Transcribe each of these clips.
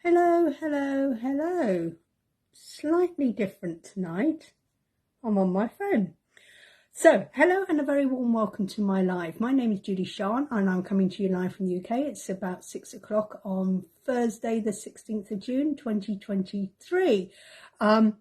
Hello, hello, hello. Slightly different tonight. I'm on my phone. So, hello and a very warm welcome to my live. My name is Judy Shan and I'm coming to you live from the UK. It's about 6 o'clock on Thursday, the 16th of June, 2023. A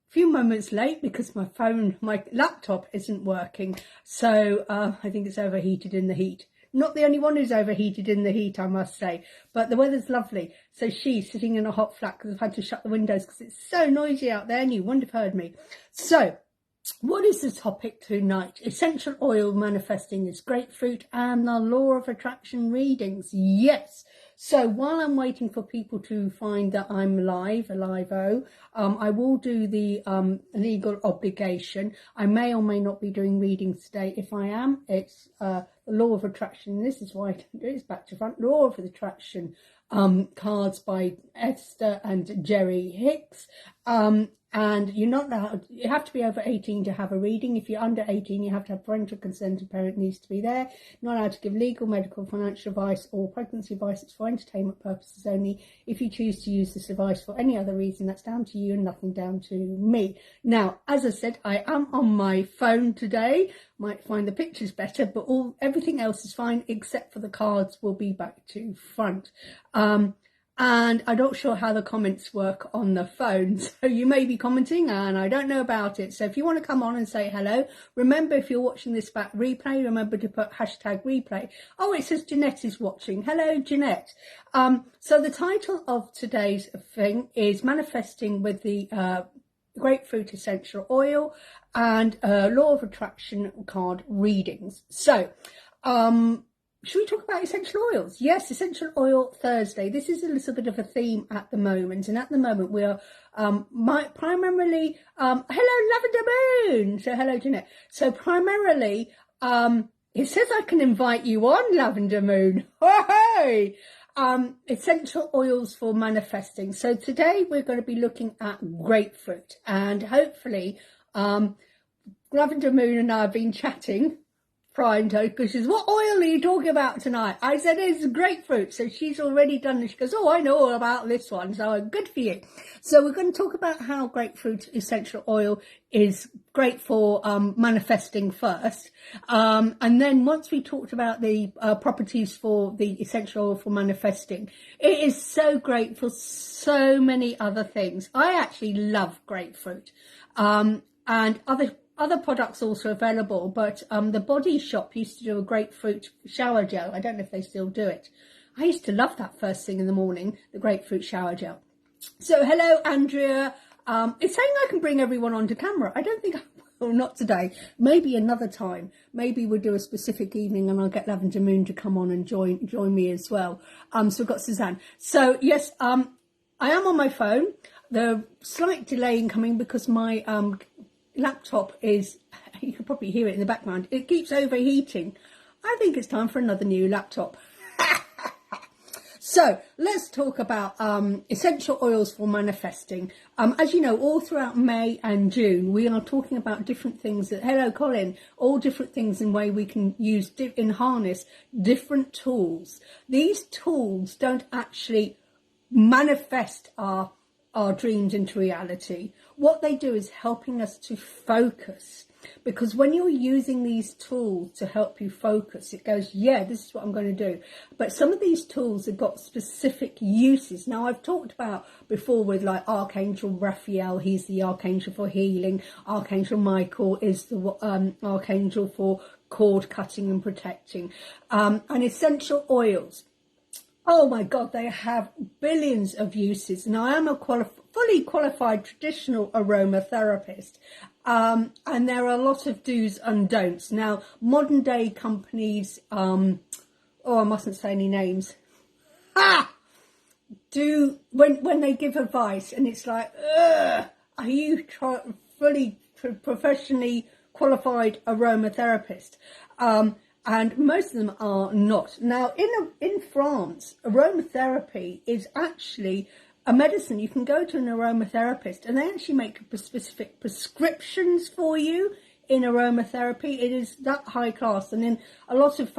few moments late because my laptop isn't working. So, I think it's overheated in the heat. Not the only one who's overheated in the heat, I must say, but the weather's lovely. So she's sitting in a hot flat because I've had to shut the windows because it's so noisy out there and you wouldn't have heard me. So what is the topic tonight? Essential oil manifesting is grapefruit and the law of attraction readings. Yes. So while I'm waiting for people to find that I'm live, I will do the legal obligation. I may or may not be doing readings today. If I am, it's the law of attraction. This is why I don't do it. It's back to front. Law of attraction cards by Esther and Jerry Hicks. And you're not allowed, you have to be over 18 to have a reading. If you're under 18, you have to have parental consent. A parent needs to be there. Not allowed to give legal, medical, financial advice or pregnancy advice. It's for entertainment purposes only. If you choose to use this advice for any other reason, that's down to you and nothing down to me. Now, as I said, I am on my phone today. Might find the pictures better, but everything else is fine except for the cards will be back to front. And I'm not sure how the comments work on the phone. So you may be commenting and I don't know about it. So if you want to come on and say hello, remember if you're watching this back replay, remember to put hashtag replay. Oh, it says Jeanette is watching. Hello, Jeanette. So the title of today's thing is Manifesting with the Grapefruit Essential Oil and Law of Attraction card readings. So, should we talk about essential oils? Yes, Essential Oil Thursday. This is a little bit of a theme at the moment. And at the moment we are primarily, hello Lavender Moon. So hello Jeanette. So primarily, it says I can invite you on, Lavender Moon. Hey! Essential oils for manifesting. So today we're going to be looking at grapefruit. And hopefully, Lavender Moon and I have been chatting because she says, what oil are you talking about tonight? I said, it's grapefruit. So she's already done it. She goes, oh, I know all about this one. So good for you. So we're going to talk about how grapefruit essential oil is great for manifesting first. And then once we talked about the properties for the essential oil for manifesting, it is so great for so many other things. I actually love grapefruit. And other products also available, but the Body Shop used to do a grapefruit shower gel. I don't know if they still do it. I used to love that first thing in the morning, the grapefruit shower gel. So hello, Andrea. It's saying I can bring everyone onto camera. I don't think I will, not today. Maybe another time. Maybe we'll do a specific evening and I'll get Lavender Moon to come on and join me as well. So we've got Suzanne. So yes, I am on my phone. The slight delay in coming because my laptop is, you can probably hear it in the background, it keeps overheating. I think it's time for another new laptop. So let's talk about essential oils for manifesting. As you know, all throughout May and June, we are talking about different things that, hello Colin, all different things in way we can use in harness different tools. These tools don't actually manifest our dreams into reality. What they do is helping us to focus, because when you're using these tools to help you focus, it goes, yeah, this is what I'm going to do. But some of these tools have got specific uses. Now, I've talked about before with like Archangel Raphael, he's the archangel for healing. Archangel Michael is the archangel for cord cutting and protecting. And essential oils, oh my God, they have billions of uses. Now, I am a fully qualified traditional aromatherapist, and there are a lot of do's and don'ts. Now, modern day companies, I mustn't say any names, when they give advice, and it's like, are you fully professionally qualified aromatherapist? And most of them are not. Now, in France, aromatherapy is actually a medicine. You can go to an aromatherapist and they actually make specific prescriptions for you in aromatherapy. It is that high class. And in a lot of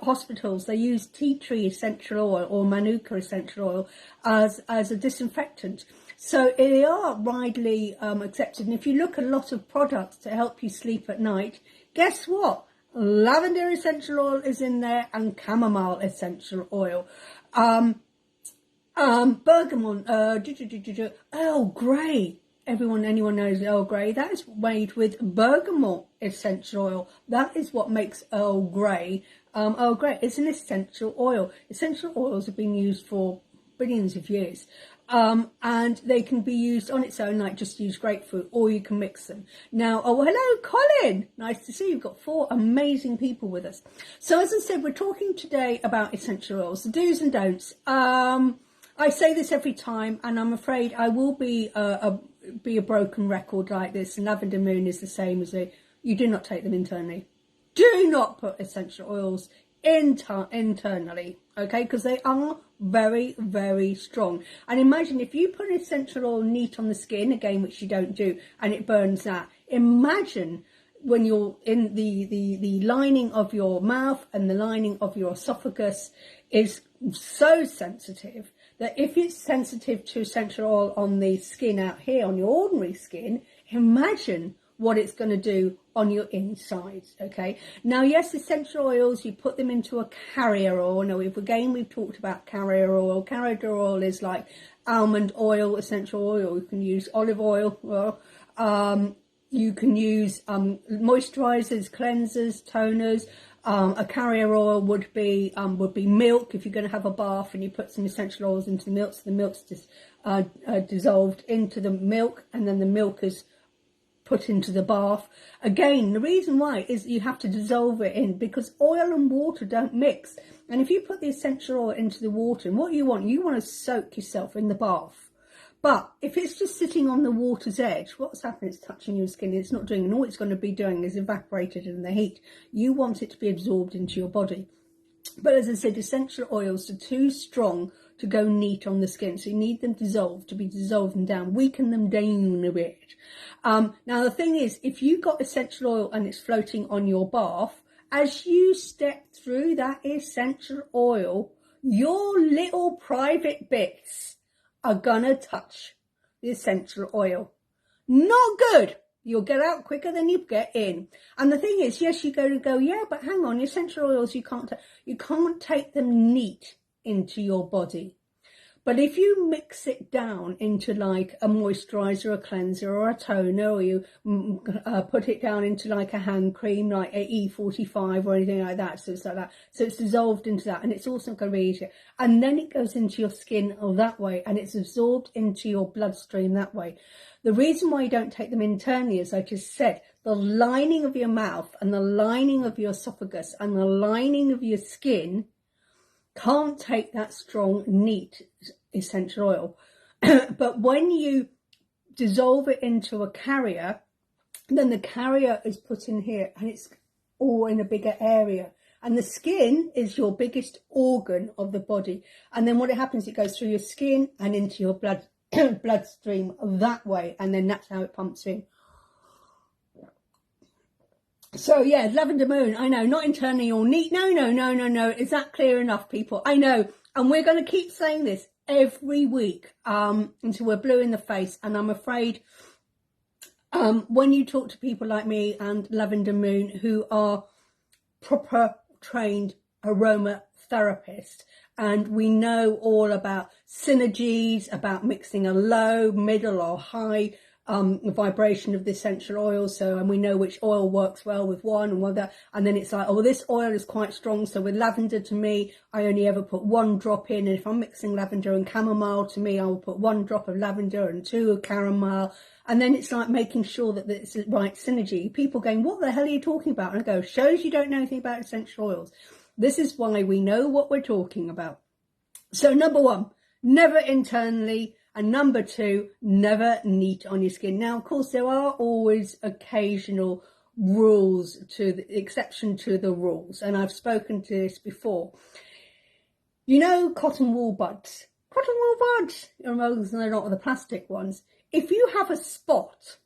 hospitals, they use tea tree essential oil or manuka essential oil as a disinfectant. So they are widely accepted. And if you look at a lot of products to help you sleep at night, guess what? Lavender essential oil is in there and chamomile essential oil. Bergamot, Earl Grey. Anyone knows Earl Grey. That is made with bergamot essential oil. That is what makes Earl Grey. Earl Grey is an essential oil. Essential oils have been used for billions of years. And they can be used on its own, like just use grapefruit, or you can mix them. Now, oh, hello, Colin. Nice to see you. We've got 4 amazing people with us. So as I said, we're talking today about essential oils, the do's and don'ts. I say this every time, and I'm afraid I will be a broken record like this. And Lavender Moon is the same as it. You do not take them internally. Do not put essential oils internally, okay? Because they are very, very strong. And imagine if you put an essential oil neat on the skin, again, which you don't do, and it burns that. Imagine when you're in the lining of your mouth and the lining of your esophagus is so sensitive that if it's sensitive to essential oil on the skin out here, on your ordinary skin, imagine what it's going to do on your insides, okay? Now, yes, essential oils, you put them into a carrier oil. Now, we've talked about carrier oil. Carrier oil is like almond oil, essential oil. You can use olive oil. You can use moisturizers, cleansers, toners. A carrier oil would be milk. If you're going to have a bath and you put some essential oils into the milk, so the milk's just dissolved into the milk, and then the milk is put into the bath. Again, the reason why is you have to dissolve it in, because oil and water don't mix. And if you put the essential oil into the water, and what you want to soak yourself in the bath. But if it's just sitting on the water's edge, what's happening? It's touching your skin. It's not doing, and all it's going to be doing is evaporated in the heat. You want it to be absorbed into your body. But as I said, essential oils are too strong to go neat on the skin. So you need them dissolved, to be dissolved and down, weaken them down a bit. Now, the thing is, if you've got essential oil and it's floating on your bath, as you step through that essential oil, your little private bits are gonna touch the essential oil. Not good. You'll get out quicker than you get in. And the thing is, yes, you're going to go, yeah, but hang on, essential oils, you can't take them neat into your body. But if you mix it down into like a moisturizer, a cleanser, or a toner, or you put it down into like a hand cream, like a E45 or anything like that, so it's like that. So it's dissolved into that, and it's also going to be easier. And then it goes into your skin that way, and it's absorbed into your bloodstream that way. The reason why you don't take them internally, as I just said, the lining of your mouth and the lining of your esophagus and the lining of your skin can't take that strong, neat essential oil. But when you dissolve it into a carrier, then the carrier is put in here, and it's all in a bigger area. And the skin is your biggest organ of the body. And then what happens, it goes through your skin and into your bloodstream that way, and then that's how it pumps in. So yeah, Lavender Moon, I know, not internally or neat. No. Is that clear enough, people? I know. And we're going to keep saying this every week until we're blue in the face. And I'm afraid when you talk to people like me and Lavender Moon, who are proper trained aromatherapists, and we know all about synergies, about mixing a low, middle or high vibration of the essential oil. So, and we know which oil works well with one and whether, and then it's like, oh, this oil is quite strong. So with lavender, to me, I only ever put 1 drop in. And if I'm mixing lavender and chamomile, to me, I will put 1 drop of lavender and 2 of chamomile. And then it's like making sure that it's the right synergy. People going, what the hell are you talking about? And I go, shows you don't know anything about essential oils. This is why we know what we're talking about. So number 1, never internally. And number 2, never neat on your skin. Now, of course, there are always occasional rules to the exception to the rules. And I've spoken to this before. You know, cotton wool buds. Cotton wool buds, they're not the plastic ones. If you have a spot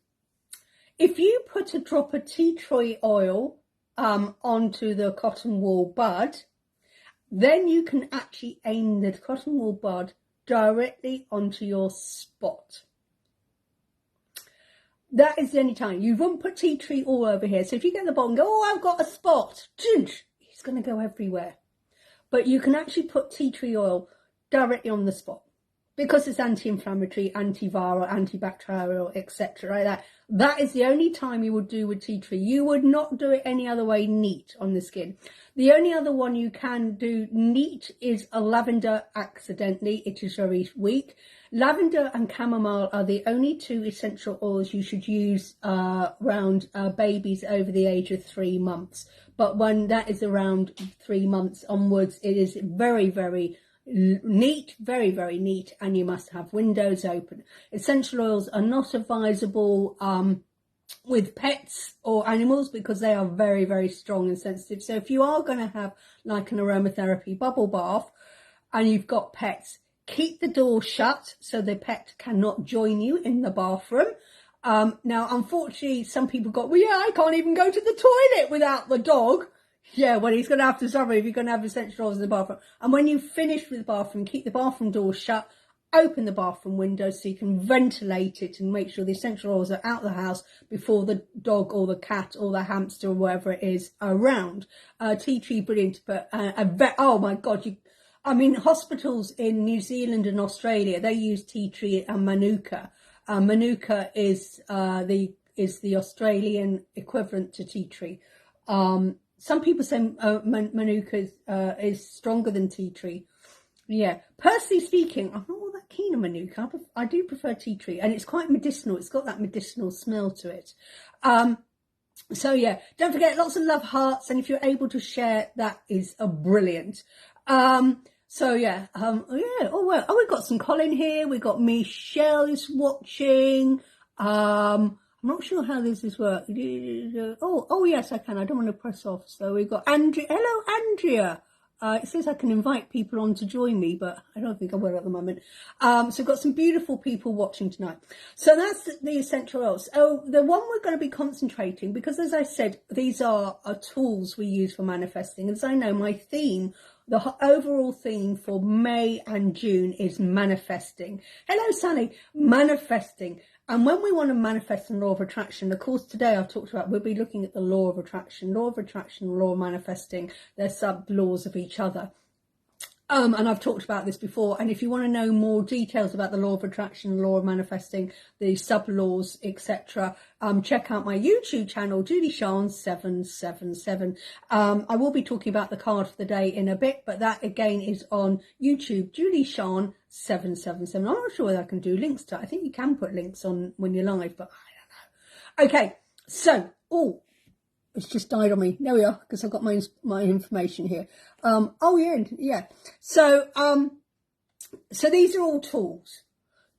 If you put a drop of tea tree oil onto the cotton wool bud, then you can actually aim the cotton wool bud directly onto your spot. That is the only time. You won't put tea tree all over here. So if you get the bottom and go, oh, I've got a spot, it's going to go everywhere. But you can actually put tea tree oil directly on the spot because it's anti-inflammatory, antiviral, antibacterial, etc. like that. That is the only time you would do with tea tree. You would not do it any other way neat on the skin. The only other one you can do neat is a lavender accidentally. It is very weak. Lavender and chamomile are the only two essential oils you should use around babies over the age of 3 months. But when that is around 3 months onwards, it is very, very neat, very, very neat, and you must have windows open. Essential oils are not advisable with pets or animals because they are very, very strong and sensitive. So if you are going to have like an aromatherapy bubble bath and you've got pets, keep the door shut so the pet cannot join you in the bathroom. Now, unfortunately, some people got, well, yeah, I can't even go to the toilet without the dog. Yeah, well, he's going to have to suffer if you're going to have essential oils in the bathroom. And when you finish with the bathroom, keep the bathroom door shut, open the bathroom window so you can ventilate it and make sure the essential oils are out of the house before the dog or the cat or the hamster or whatever it is around. Tea tree, brilliant, but oh my God, hospitals in New Zealand and Australia, they use tea tree and manuka. Manuka is the Australian equivalent to tea tree. Some people say manuka is stronger than tea tree. Yeah, personally speaking, I'm not all that keen on manuka. I do prefer tea tree, and it's quite medicinal. It's got that medicinal smell to it. So yeah, don't forget, lots of love hearts, and if you're able to share, that is brilliant. So yeah, we've got some Colin here. We've got Michelle is watching. I'm not sure how this is work. Oh yes, I can. I don't want to press off. So we've got Andrea. Hello, Andrea. It says I can invite people on to join me, but I don't think I will at the moment. So we've got some beautiful people watching tonight. So that's the essential oils. Oh, the one we're going to be concentrating, because as I said, these are tools we use for manifesting. As I know, my theme, the overall theme for May and June is manifesting. Hello, Sally. Manifesting. And when we want to manifest the law of attraction, of course, today I've talked about, we'll be looking at the law of attraction, law of manifesting. They're sub-laws of each other. And I've talked about this before. And if you want to know more details about the law of attraction, law of manifesting, the sub-laws, etc., check out my YouTube channel, Julie Sean 777. I will be talking about the card for the day in a bit, but that again is on YouTube, Julie Sean 777. I'm not sure whether I can do links to it. I think you can put links on when you're live, but I don't know. Okay, so, it's just died on me. There we are, because I've got my information here. Yeah. So these are all tools.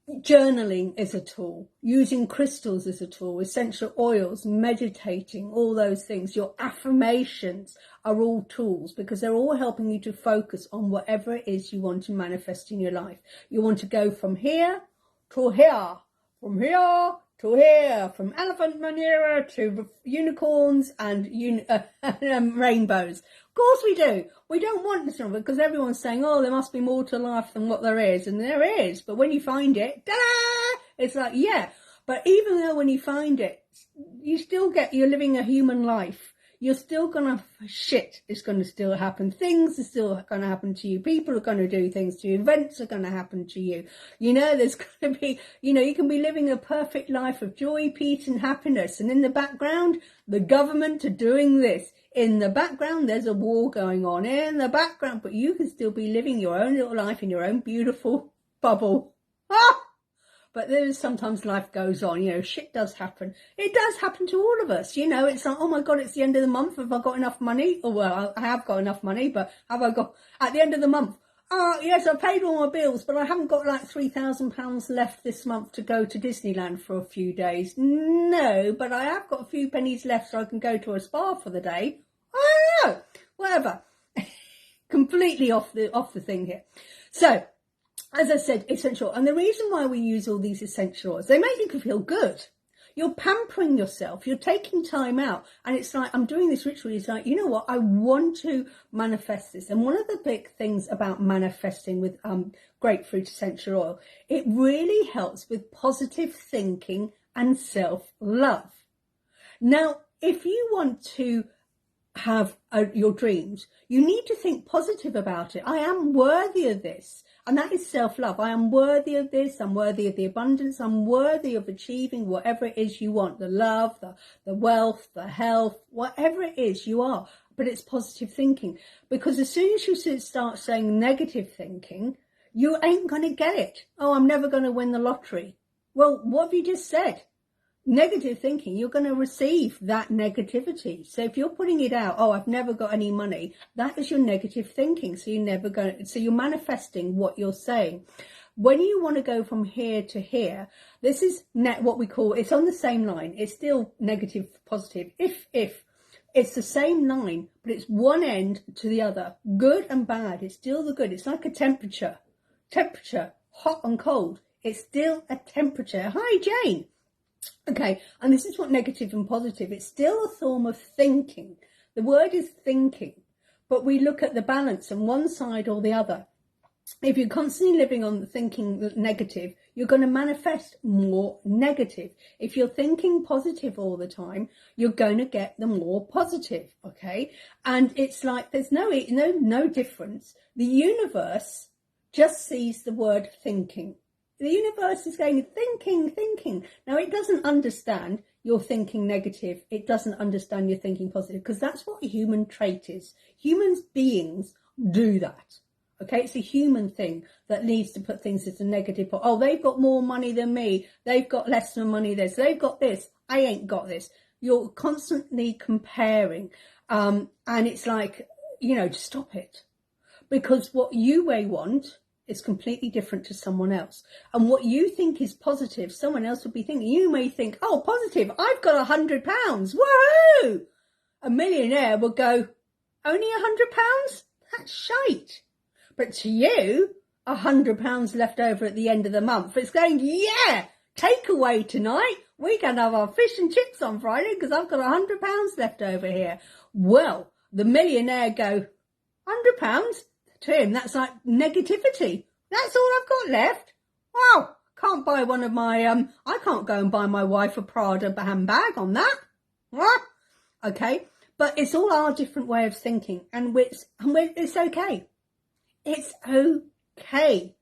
Journaling is a tool. Using crystals is a tool. Essential oils, meditating, all those things. Your affirmations are all tools because they're all helping you to focus on whatever it is you want to manifest in your life. You want to go from here to here, from here to here, from elephant manure to unicorns and rainbows. Of course we do. We don't want this because everyone's saying, oh, there must be more to life than what there is. And there is. But when you find it, ta-da! It's like, yeah. But even though when you find it, you're living a human life. You're still going to, shit is going to still happen. Things are still going to happen to you. People are going to do things to you. Events are going to happen to you. There's going to be, you can be living a perfect life of joy, peace and happiness. And in the background, the government are doing this. In the background, there's a war going on in the background, but you can still be living your own little life in your own beautiful bubble. But there's sometimes life goes on, shit does happen. It does happen to all of us, it's like, oh my God, it's the end of the month. Have I got enough money? Oh, well, I have got enough money, but have I got, at the end of the month, yes, I paid all my bills, but I haven't got like £3,000 left this month to go to Disneyland for a few days. No, but I have got a few pennies left so I can go to a spa for the day. I don't know, whatever. Completely off the thing here. So, as I said, essential. And the reason why we use all these essential oils, they make you feel good. You're pampering yourself. You're taking time out. And it's like, I'm doing this ritual. It's like, you know what? I want to manifest this. And one of the big things about manifesting with grapefruit essential oil, it really helps with positive thinking and self-love. Now, if you want to have your dreams, you need to think positive about it. I am worthy of this. And that is self-love. I am worthy of this. I'm worthy of the abundance. I'm worthy of achieving whatever it is you want. The love, the wealth, the health, whatever it is you are. But it's positive thinking. Because as soon as you start saying negative thinking, you ain't going to get it. Oh, I'm never going to win the lottery. Well, what have you just said? Negative thinking, you're going to receive that negativity. So if you're putting it out, oh, I've never got any money, that is your negative thinking. So you're manifesting what you're saying. When you want to go from here to here, this is what we call, it's on the same line. It's still negative, positive. If it's the same line, but it's one end to the other, good and bad. It's still the good. It's like a temperature, hot and cold. It's still a temperature. Hi, Jane. Okay, and this is what negative and positive, it's still a form of thinking. The word is thinking, but we look at the balance on one side or the other. If you're constantly living on the thinking negative, you're going to manifest more negative. If you're thinking positive all the time, you're going to get the more positive, okay? And it's like there's no difference. The universe just sees the word thinking. The universe is going thinking. Now, it doesn't understand you're thinking negative. It doesn't understand you're thinking positive, because that's what a human trait is. Human beings do that. Okay, it's a human thing that needs to put things as a negative. Oh, they've got more money than me. They've got less money than this. They've got this. I ain't got this. You're constantly comparing. And it's like, to stop it. Because what you may want is completely different to someone else. And what you think is positive, someone else will be thinking. You may think, oh, positive, I've got £100. Woohoo! A millionaire will go, only £100? That's shite. But to you, £100 left over at the end of the month. It's going, yeah, takeaway tonight. We can have our fish and chips on Friday because I've got £100 left over here. Well, the millionaire go, £100? To him, that's like negativity. That's all I've got left. Wow, can't buy one of my, I can't go and buy my wife a Prada handbag on that. Okay, but it's all our different way of thinking, and it's okay. It's okay.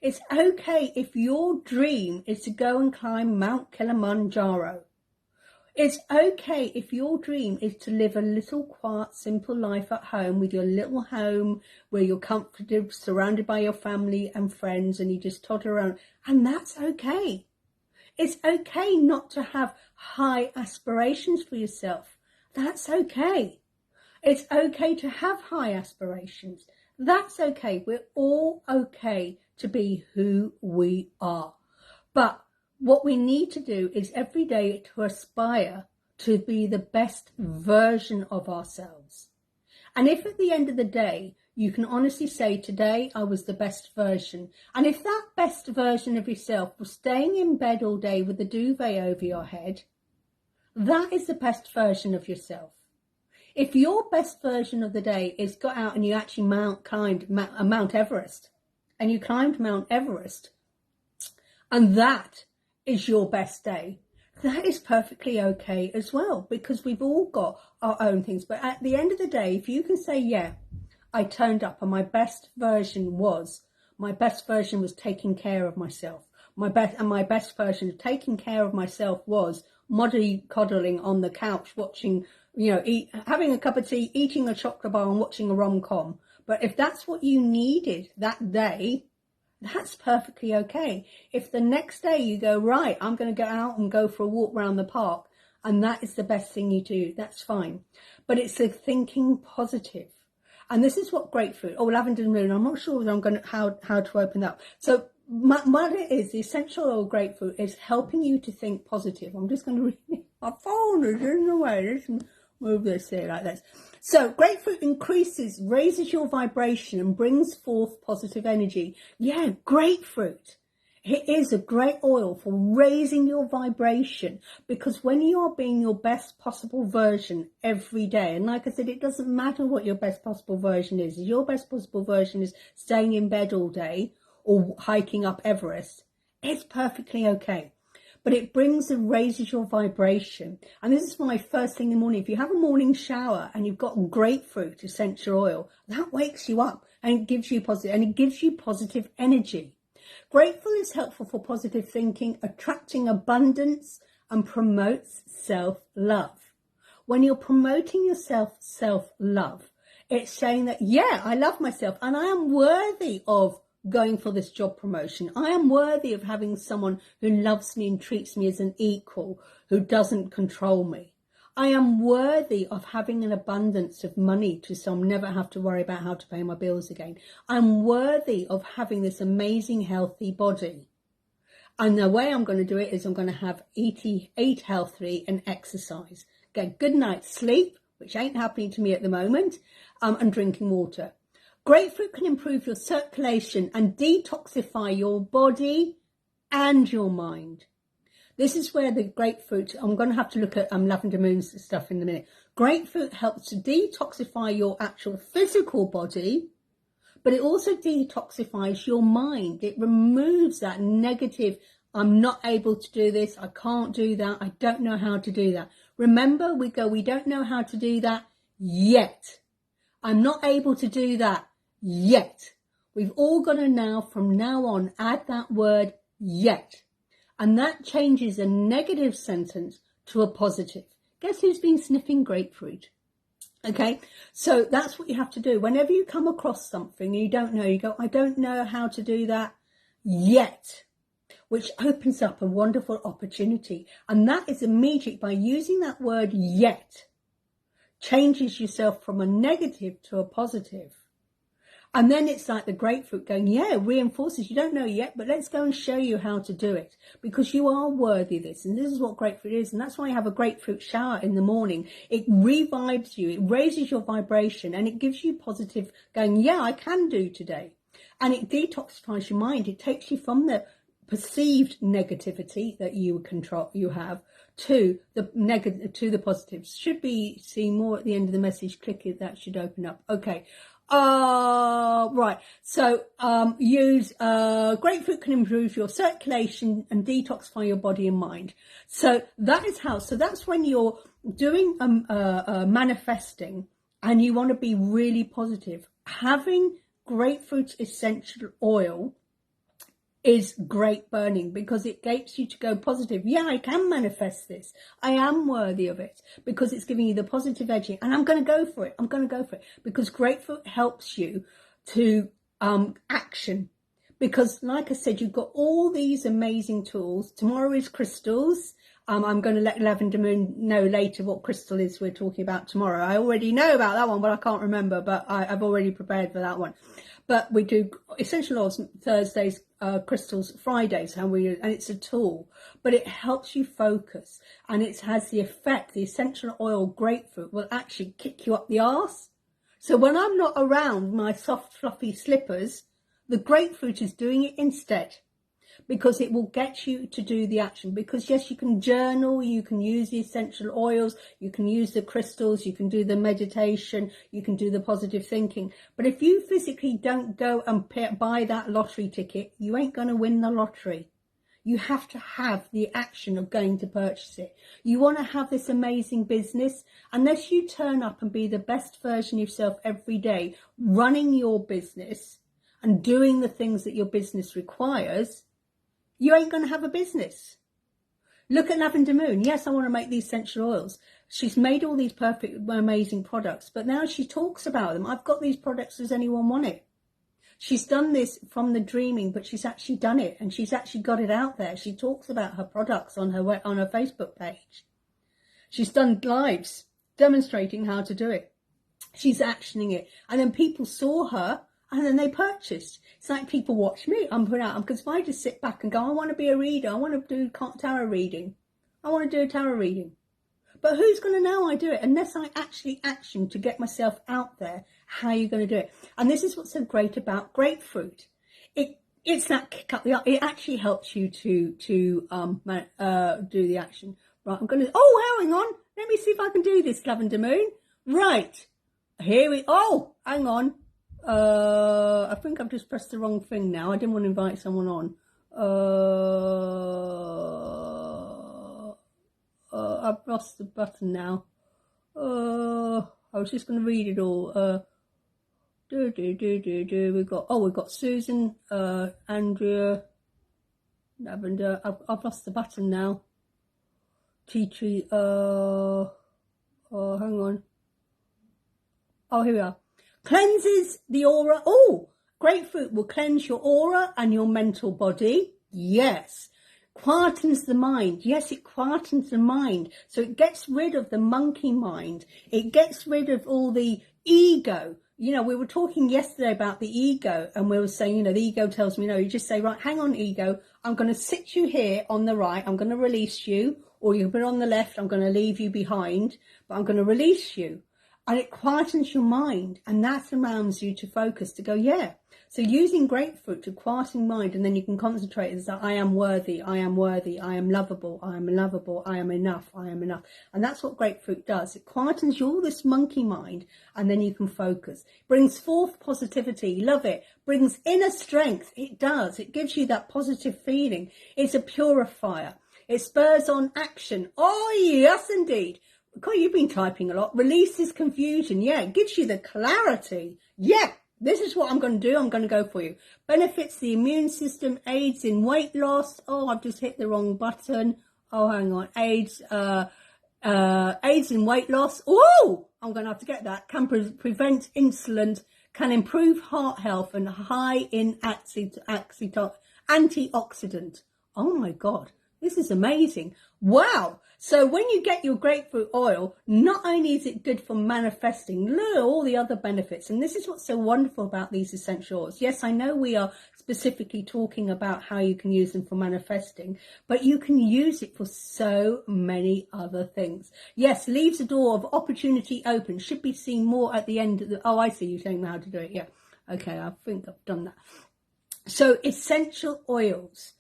It's okay if your dream is to go and climb Mount Kilimanjaro. It's okay if your dream is to live a little quiet, simple life at home with your little home where you're comfortable, surrounded by your family and friends, and you just toddle around. And that's okay. It's okay not to have high aspirations for yourself. That's okay. It's okay to have high aspirations. That's okay. We're all okay to be who we are. But what we need to do is every day to aspire to be the best version of ourselves. And if at the end of the day, you can honestly say, today I was the best version. And if that best version of yourself was staying in bed all day with the duvet over your head, that is the best version of yourself. If your best version of the day is got out and you actually climbed Mount Everest, and you climbed Mount Everest, and that is your best day, that is perfectly okay as well, because we've all got our own things. But at the end of the day, if you can say, yeah, I turned up and my best version was taking care of myself. My best version of taking care of myself was coddling on the couch, watching, having a cup of tea, eating a chocolate bar and watching a rom-com. But if that's what you needed that day, that's perfectly okay. If the next day you go, right, I'm going to go out and go for a walk around the park, and that is the best thing you do, that's fine. But it's a thinking positive. And this is what grapefruit, lavender moon, I'm not sure how to open that up. So what it is, the essential oil grapefruit is helping you to think positive. I'm just going to read, my phone is in the way. Let's move this here like this. So grapefruit raises your vibration and brings forth positive energy. Yeah, grapefruit It is a great oil for raising your vibration, because when you are being your best possible version every day, and like I said, it doesn't matter what your best possible version is. If your best possible version is staying in bed all day or hiking up Everest, it's perfectly okay. But it brings and raises your vibration. And this is why first thing in the morning, if you have a morning shower and you've got grapefruit essential oil, that wakes you up and it gives you positive energy. Grapefruit is helpful for positive thinking, attracting abundance, and promotes self-love. When you're promoting yourself, self-love, it's saying that, yeah, I love myself and I am worthy of going for this job promotion. I am worthy of having someone who loves me and treats me as an equal, who doesn't control me. I am worthy of having an abundance of money so I'll never have to worry about how to pay my bills again. I'm worthy of having this amazing healthy body. And the way I'm going to do it is I'm going to eat healthily and exercise. Get good night's sleep, which ain't happening to me at the moment, and drinking water. Grapefruit can improve your circulation and detoxify your body and your mind. This is where the grapefruit, I'm going to have to look at Lavender Moon's stuff in a minute. Grapefruit helps to detoxify your actual physical body, but it also detoxifies your mind. It removes that negative, I'm not able to do this, I can't do that, I don't know how to do that. Remember, we don't know how to do that yet. I'm not able to do that yet. We've all got to now, from now on, add that word yet. And that changes a negative sentence to a positive. Guess who's been sniffing grapefruit? Okay, so that's what you have to do. Whenever you come across something you don't know, you go, I don't know how to do that yet, which opens up a wonderful opportunity. And that is immediate. By using that word yet, changes yourself from a negative to a positive. And then it's like the grapefruit going, yeah, reinforces, you don't know yet, but let's go and show you how to do it, because you are worthy of this. And this is what grapefruit is. And that's why you have a grapefruit shower in the morning. It revives you, it raises your vibration, and it gives you positive going, yeah, I can do today. And it detoxifies your mind. It takes you from the perceived negativity that you have to the positives. Should be seeing more at the end of the message. Click it, that should open up. Okay. Right. So, use, grapefruit can improve your circulation and detoxify your body and mind. So that is how, so that's when you're doing, manifesting and you want to be really positive. Having grapefruit essential oil is great burning, because it gets you to go positive. Yeah, I can manifest this. I am worthy of it, because it's giving you the positive edging, and I'm going to go for it. I'm going to go for it, because grapefruit helps you to action. Because like I said, you've got all these amazing tools. Tomorrow is crystals. I'm going to let Lavender Moon know later what crystal is we're talking about tomorrow. I already know about that one, but I can't remember, but I've already prepared for that one. But we do essential oils Thursdays, crystals Fridays, and it's a tool, but it helps you focus, and it has the effect. The essential oil grapefruit will actually kick you up the arse. So when I'm not around my soft, fluffy slippers, the grapefruit is doing it instead, because it will get you to do the action. Because yes, you can journal, you can use the essential oils, you can use the crystals, you can do the meditation, you can do the positive thinking. But if you physically don't go and buy that lottery ticket, you ain't going to win the lottery. You have to have the action of going to purchase it. You want to have this amazing business, unless you turn up and be the best version of yourself every day, running your business and doing the things that your business requires, you ain't going to have a business. Look at Lavender Moon. Yes, I want to make these essential oils. She's made all these perfect, amazing products, but now she talks about them. I've got these products, does anyone want it? She's done this from the dreaming, but she's actually done it, and she's actually got it out there. She talks about her products on her Facebook page. She's done lives demonstrating how to do it. She's actioning it. And then people saw her, and then they purchased. It's like people watch me. I'm put out, because if I just sit back and go, I want to be a reader, I want to do tarot reading, I want to do a tarot reading. But who's going to know I do it unless I actually action to get myself out there? How are you going to do it? And this is what's so great about grapefruit. it's that kick up the arse. It actually helps you to do the action. Right, I'm going to, oh, hang on. Let me see if I can do this, Lavender Moon. Right, here we, oh, hang on. I think I've just pressed the wrong thing now. I didn't want to invite someone on. I've lost the button now. I was just going to read it all. We've got Susan, Andrea, Lavender. I've lost the button now. Tea tree. Hang on. Oh, here we are. Cleanses the aura. Oh, grapefruit will cleanse your aura and your mental body. Yes. Quietens the mind. Yes, it quietens the mind. So it gets rid of the monkey mind. It gets rid of all the ego. You know, we were talking yesterday about the ego, and we were saying, you know, the ego tells me, no, you just say, right, hang on, ego, I'm going to sit you here on the right, I'm going to release you, or you've been on the left, I'm going to leave you behind, but I'm going to release you. And it quietens your mind, and that allows you to focus, to go, yeah. So using grapefruit to quieten mind, and then you can concentrate as I am worthy, I am worthy, I am lovable, I am lovable, I am enough, I am enough. And that's what grapefruit does. It quietens all this monkey mind, and then you can focus. Brings forth positivity, love it. Brings inner strength, it does. It gives you that positive feeling. It's a purifier. It spurs on action. Oh, yes, indeed. God, you've been typing a lot. Releases confusion. Yeah, it gives you the clarity. Yeah, this is what I'm going to do. I'm going to go for you. Benefits the immune system. Aids in weight loss. Oh, I've just hit the wrong button. Oh, hang on. Aids in weight loss. Oh, I'm going to have to get that. Can prevent insulin. Can improve heart health and high in antioxidant. Oh, my God. This is amazing. Wow. So when you get your grapefruit oil, not only is it good for manifesting, look at all the other benefits. And this is what's so wonderful about these essential oils. Yes, I know we are specifically talking about how you can use them for manifesting, but you can use it for so many other things. Yes, leaves a door of opportunity open. Should be seen more at the end of the, oh, I see you telling me how to do it. Yeah. Okay, I think I've done that. So essential oils,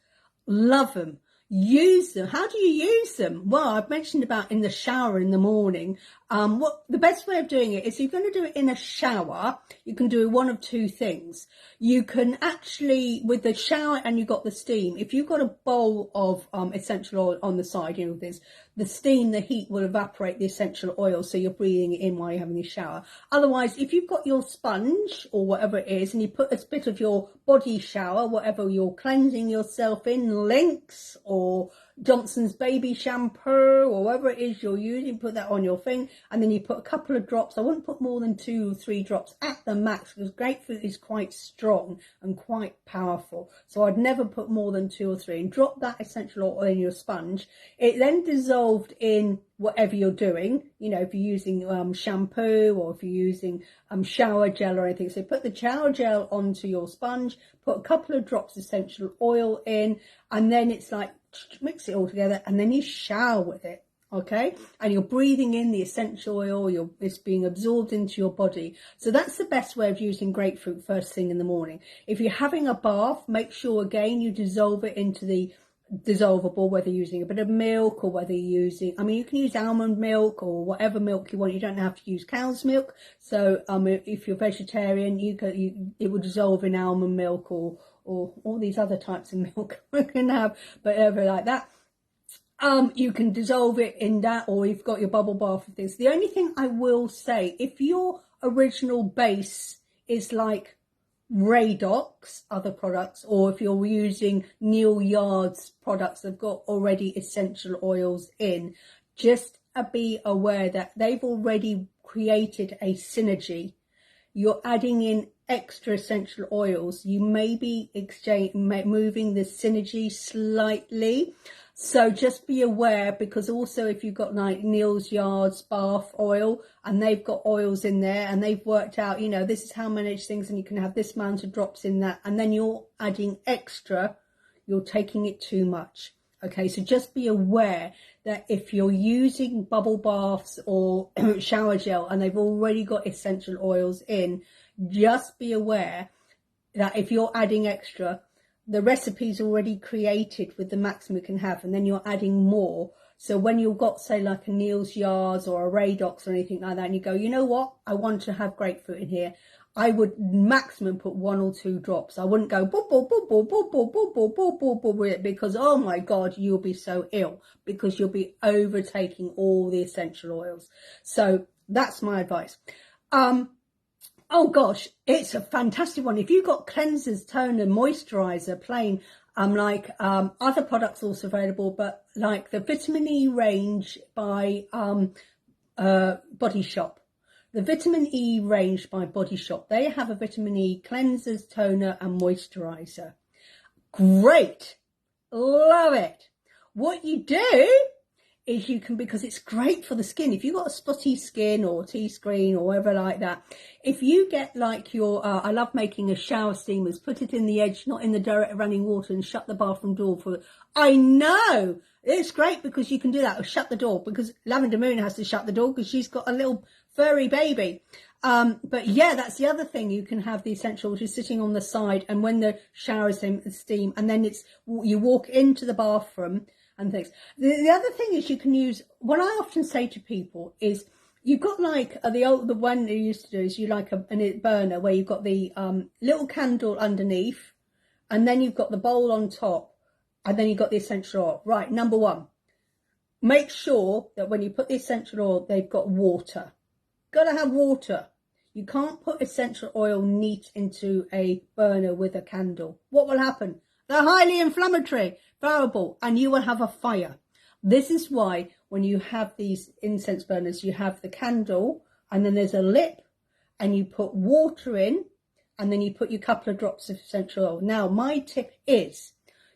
love them. Use them. How do you use them? Well, I've mentioned about in the shower in the morning. What the best way of doing it is, you're going to do it in a shower. You can do one of two things. You can actually, with the shower and you've got the steam, if you've got a bowl of essential oil on the side, you know, there's the steam, the heat will evaporate the essential oil, so you're breathing it in while you're having your shower. Otherwise, if you've got your sponge or whatever it is, and you put a bit of your body shower, whatever you're cleansing yourself in, Lynx or Johnson's baby shampoo or whatever it is you're using, put that on your thing, and then you put a couple of drops. I wouldn't put more than 2 or 3 drops at the max, because grapefruit is quite strong and quite powerful, so I'd never put more than 2 or 3, and drop that essential oil in your sponge. It then dissolved in whatever you're doing, you know, if you're using shampoo, or if you're using shower gel or anything. So put the shower gel onto your sponge, put a couple of drops essential oil in, and then it's like, mix it all together, and then you shower with it. Okay, and you're breathing in the essential oil, it's being absorbed into your body. So that's the best way of using grapefruit first thing in the morning. If you're having a bath, make sure again you dissolve it into the dissolvable, whether you're using a bit of milk or whether you're using, I mean, you can use almond milk or whatever milk you want. You don't have to use cow's milk. So if you're vegetarian, it will dissolve in almond milk or all these other types of milk we can have, but whatever like that. You can dissolve it in that, or you've got your bubble bath and things. The only thing I will say, if your original base is like Radox, other products, or if you're using Neil Yard's products that have got already essential oils in, just be aware that they've already created a synergy. You're adding in extra essential oils. You may be moving the synergy slightly. So just be aware, because also if you've got like Neil Yard's bath oil and they've got oils in there and they've worked out, you know, this is how many things and you can have this amount of drops in that, and then you're adding extra, you're taking it too much. Okay, so just be aware that if you're using bubble baths or shower gel and they've already got essential oils in, just be aware that if you're adding extra, the recipe's already created with the maximum you can have, and then you're adding more. So when you've got, say, like a Neal's Yards or a Radox or anything like that, and you go, you know what, I want to have grapefruit in here, I would maximum put 1 or 2 drops. I wouldn't go boop, boop, boop, boop, boop, boop, boop, boop, boop, boop, boop with it, because, oh my God, you'll be so ill, because you'll be overtaking all the essential oils. So that's my advice. Oh gosh, it's a fantastic one. If you've got cleansers, toner, moisturizer, plain, other products also available, but like the Vitamin E range by Body Shop. The Vitamin E range by Body Shop, they have a Vitamin E cleansers, toner and moisturizer. Great. Love it. What you do is you can, because it's great for the skin, if you've got a spotty skin or T-screen or whatever like that, if you get like your, I love making a shower steamers, put it in the edge, not in the direct running water, and shut the bathroom door for, I know, it's great because you can do that, or shut the door, because Lavender Moon has to shut the door because she's got a little furry baby. But yeah, that's the other thing. You can have the essential, which is sitting on the side, and when the shower is steam, and then you walk into the bathroom and things. The other thing is you can use, what I often say to people is, you've got like the one you used to do is you like a burner where you've got the little candle underneath, and then you've got the bowl on top, and then you've got the essential oil. Right, number one, make sure that when you put the essential oil, they've got water. Got to have water. You can't put essential oil neat into a burner with a candle. What will happen? They're highly inflammatory, variable, and you will have a fire. This is why when you have these incense burners, you have the candle, and then there's a lip, and you put water in, and then you put your couple of drops of essential oil. Now, my tip is,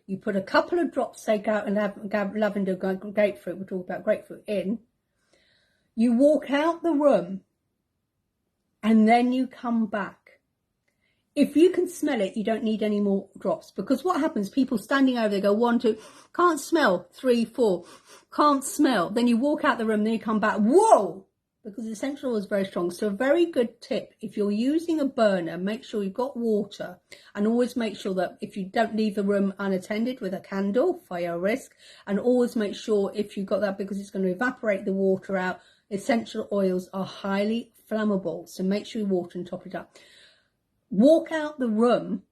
you put a couple of drops, say, lavender, grapefruit, we'll talk about grapefruit, in. You walk out the room, and then you come back. If you can smell it, you don't need any more drops, because what happens, people standing over, they go 1, 2, can't smell, 3, 4, can't smell. Then you walk out the room, then you come back, whoa, because the essential oil is very strong. So a very good tip, if you're using a burner, make sure you've got water, and always make sure that if you don't leave the room unattended with a candle, fire risk, and always make sure if you've got that, because it's going to evaporate the water out. Essential oils are highly flammable, so make sure you water and top it up. Walk out the room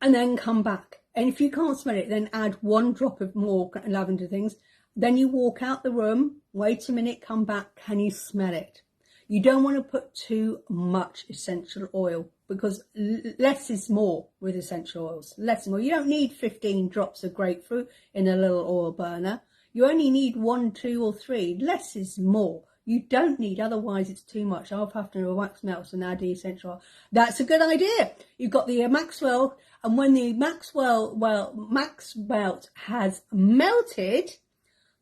and then come back, and if you can't smell it, then add 1 drop of more lavender things. Then you walk out the room, wait a minute, come back, can you smell it? You don't want to put too much essential oil, because less is more with essential oils. Less is more. You don't need 15 drops of grapefruit in a little oil burner. You only need 1, 2 or 3. Less is more. You don't need, otherwise it's too much. I'll have to do a wax melt and add the essential oil. That's a good idea. You've got the Maxwell, and when the Max Melt has melted,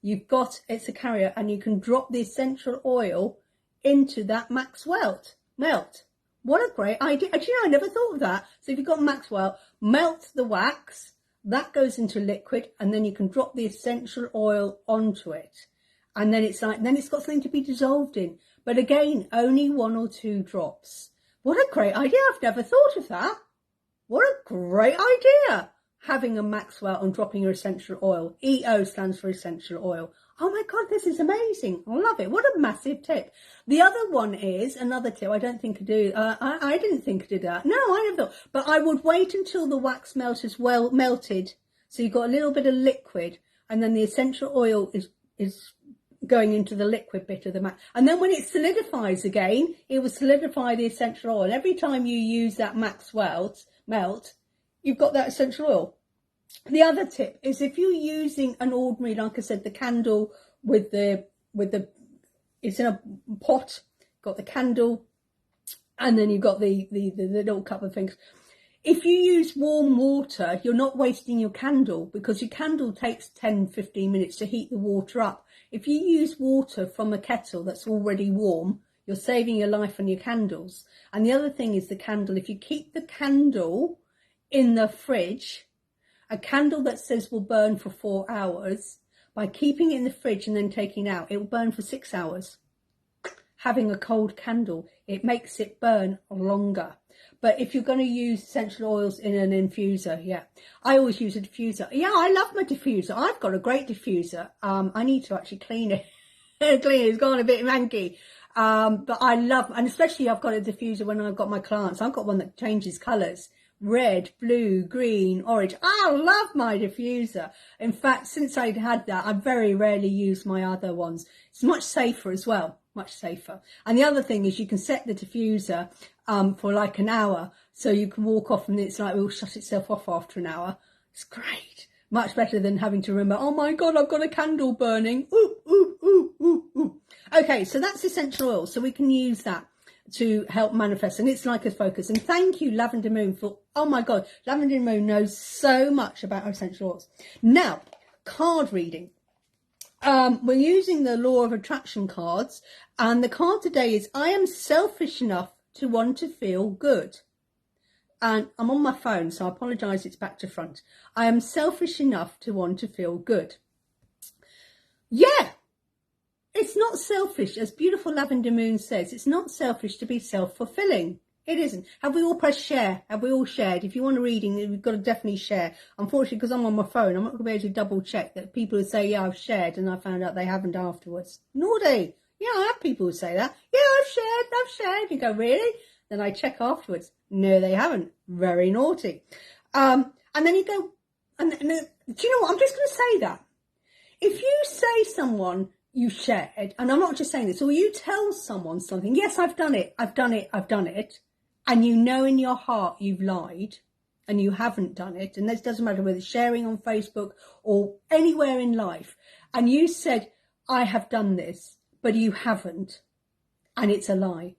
you've got, it's a carrier, and you can drop the essential oil into that Maxwell melt. What a great idea. Actually, I never thought of that. So if you've got Maxwell, melt the wax, that goes into liquid, and then you can drop the essential oil onto it. And then it's like, then it's got something to be dissolved in. But again, only 1 or 2 drops. What a great idea. I've never thought of that. What a great idea. Having a Maxwell and dropping your essential oil. EO stands for essential oil. Oh my God, this is amazing. I love it. What a massive tip. The other one is, another tip, I don't think I do, I didn't think I did that. No, I never thought. But I would wait until the wax melt is well melted. So you've got a little bit of liquid, and then the essential oil is going into the liquid bit of the max. And then when it solidifies again, it will solidify the essential oil. And every time you use that Maxwell melt, you've got that essential oil. The other tip is, if you're using an ordinary, like I said, the candle with the it's in a pot, got the candle, and then you've got the little cup of things. If you use warm water, you're not wasting your candle, because your candle takes 10-15 minutes to heat the water up. If you use water from a kettle that's already warm, you're saving your life on your candles. And the other thing is the candle. If you keep the candle in the fridge, a candle that says will burn for 4 hours, by keeping it in the fridge and then taking it out, it will burn for 6 hours. Having a cold candle, it makes it burn longer. But if you're going to use essential oils in an infuser, yeah, I always use a diffuser. Yeah, I love my diffuser. I've got a great diffuser. I need to actually clean it. It's gone a bit manky. But I love, and especially I've got a diffuser when I've got my clients. I've got one that changes colours. Red, blue, green, orange. I love my diffuser. In fact, since I'd had that, I very rarely use my other ones. It's much safer as well, much safer. And the other thing is you can set the diffuser for like an hour, so you can walk off and it's like it will shut itself off after an hour. It's great. Much better than having to remember, oh my God, I've got a candle burning. Ooh, ooh, ooh, ooh, ooh. Okay, so that's essential oil. So we can use that to help manifest, and it's like a focus. And thank you, Lavender Moon, for, oh my God, Lavender Moon knows so much about essential oils. Now, card reading. We're using the Law of Attraction cards, and the card today is, I am selfish enough to want to feel good. And I'm on my phone, so I apologise, it's back to front. I am selfish enough to want to feel good. Yeah. It's not selfish, as beautiful Lavender Moon says. It's not selfish to be self-fulfilling. It isn't. Have we all pressed share? Have we all shared? If you want a reading, we've got to definitely share. Unfortunately, because I'm on my phone, I'm not going to be able to double check that people who say, yeah, I've shared, and I found out they haven't afterwards. Naughty. Yeah, I have people who say that. Yeah, I've shared. You go, really? Then I check afterwards. No, they haven't. Very naughty. And then you go, and do you know what? I'm just going to say that. If you say someone you shared, and I'm not just saying this, or you tell someone something, yes, I've done it, and you know in your heart you've lied and you haven't done it, and this doesn't matter whether it's sharing on Facebook or anywhere in life, and you said, I have done this, but you haven't, and it's a lie.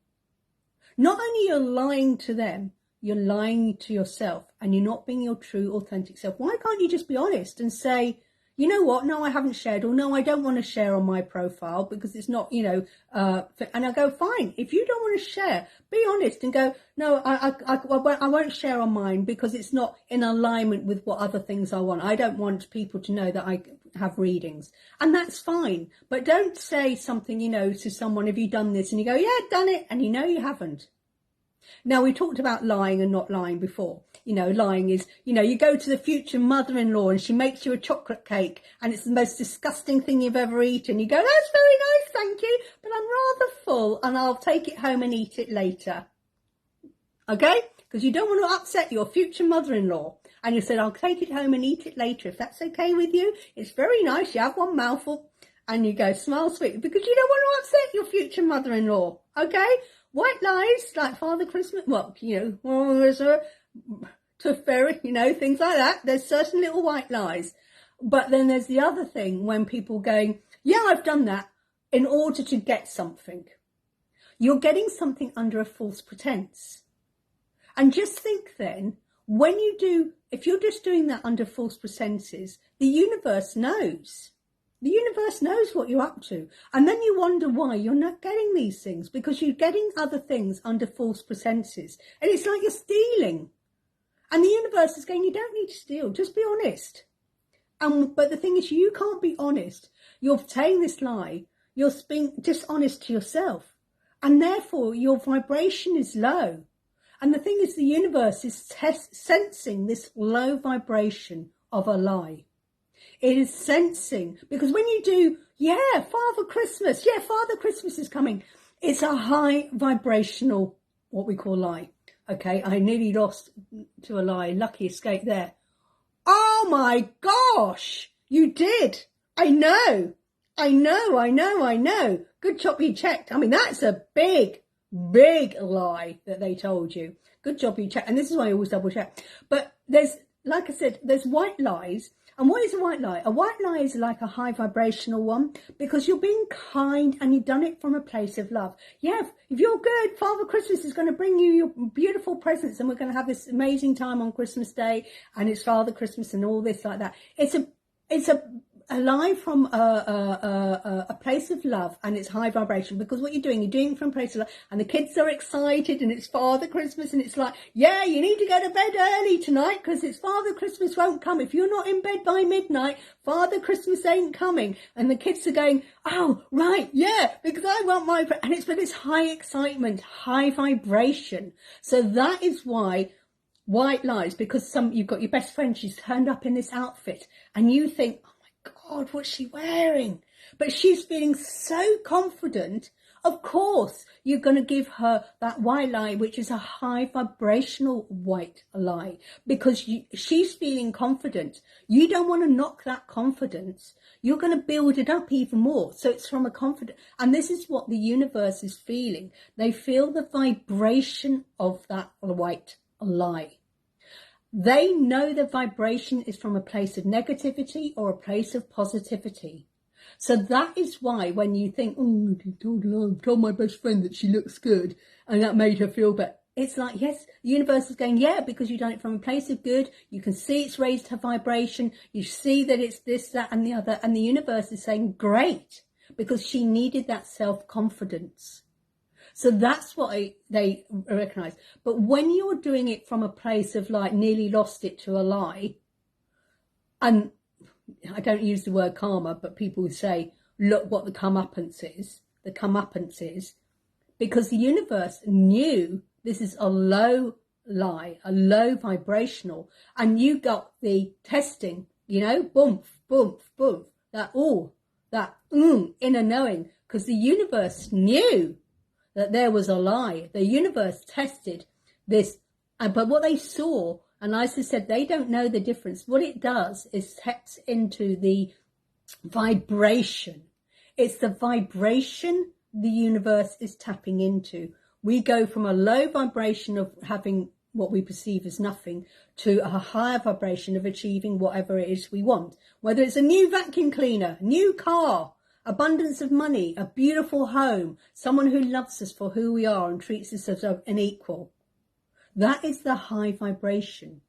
Not only you're lying to them, you're lying to yourself, and you're not being your true, authentic self. Why can't you just be honest and say, you know what, no, I haven't shared, or no, I don't want to share on my profile because it's not, you know, and I go, fine, if you don't want to share, be honest and go, no, I won't share on mine because it's not in alignment with what other things I want. I don't want people to know that I have readings, and that's fine. But don't say something, you know, to someone, have you done this? And you go, yeah, I've done it, and you know you haven't. Now, we talked about lying and not lying before. You know, lying is, you know, you go to the future mother-in-law and she makes you a chocolate cake and it's the most disgusting thing you've ever eaten. You go, that's very nice, thank you, but I'm rather full and I'll take it home and eat it later. Okay? Because you don't want to upset your future mother-in-law. And you said, I'll take it home and eat it later. If that's okay with you, it's very nice. You have one mouthful and you go, smile sweet, because you don't want to upset your future mother-in-law. Okay? White lies, like Father Christmas, well, you know, there's a Tooth Fairy, you know, things like that. There's certain little white lies. But then there's the other thing when people going, yeah, I've done that in order to get something. You're getting something under a false pretense. And just think then, when you do, if you're just doing that under false pretenses, the universe knows. The universe knows what you're up to. And then you wonder why you're not getting these things, because you're getting other things under false pretenses. And it's like you're stealing. And the universe is going, you don't need to steal, just be honest. But the thing is, you can't be honest. You're saying this lie. You're being dishonest to yourself. And therefore, your vibration is low. And the thing is, the universe is sensing this low vibration of a lie. It is sensing, because when you do, Father Christmas is coming. It's a high vibrational, what we call lie. Okay, I nearly lost to a lie. Lucky escape there. Oh my gosh, you did. I know. Good job you checked. I mean, that's a big lie that they told you. Good job you checked. And this is why I always double check. But there's, like I said, there's white lies. And what is a white lie? A white lie is like a high vibrational one, because you're being kind and you've done it from a place of love. Yeah, if you're good, Father Christmas is going to bring you your beautiful presents and we're going to have this amazing time on Christmas Day and it's Father Christmas and all this like that. It's a lie from a place of love, and it's high vibration, because what you're doing it from a place of love, and the kids are excited, and it's Father Christmas, and it's like, yeah, you need to go to bed early tonight because it's Father Christmas won't come. If you're not in bed by midnight, Father Christmas ain't coming. And the kids are going, oh, right, yeah, because I want my, and it's for this high excitement, high vibration. So that is why white lies, because you've got your best friend, she's turned up in this outfit, and you think, God, what's she wearing? But she's feeling so confident. Of course, you're going to give her that white lie, which is a high vibrational white lie, because she's feeling confident. You don't want to knock that confidence. You're going to build it up even more. So it's from a confident. And this is what the universe is feeling. They feel the vibration of that white lie. They know the vibration is from a place of negativity or a place of positivity. So that is why when you think, oh, I told my best friend that she looks good and that made her feel better. It's like, yes, the universe is going, yeah, because you've done it from a place of good. You can see it's raised her vibration. You see that it's this, that and the other. And the universe is saying, great, because she needed that self-confidence. So that's what they recognize. But when you're doing it from a place of like nearly lost it to a lie, and I don't use the word karma, but people would say, look what the comeuppance is, because the universe knew this is a low lie, a low vibrational, and you got the testing, boom, boom, boom, that inner knowing, because the universe knew that there was a lie. The universe tested this, but what they saw, and as I said, they don't know the difference. What it does is taps into the vibration. It's the vibration the universe is tapping into. We go from a low vibration of having what we perceive as nothing to a higher vibration of achieving whatever it is we want. Whether it's a new vacuum cleaner, new car, abundance of money, a beautiful home, someone who loves us for who we are and treats us as an equal. That is the high vibration.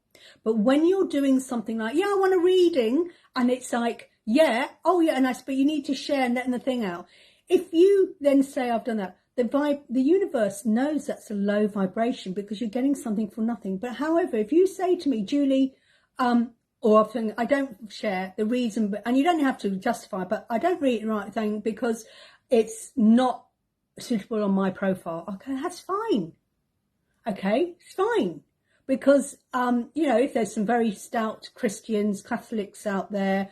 But when you're doing something like, yeah, I want a reading, and it's like, yeah, oh yeah, but you need to share and letting the thing out. If you then say, I've done that, the universe knows that's a low vibration because you're getting something for nothing. But however, if you say to me, Julie, or often I don't share the reason, and you don't have to justify, but I don't read the right thing because it's not suitable on my profile. Okay, that's fine. Okay, it's fine. Because, if there's some very stout Christians, Catholics out there,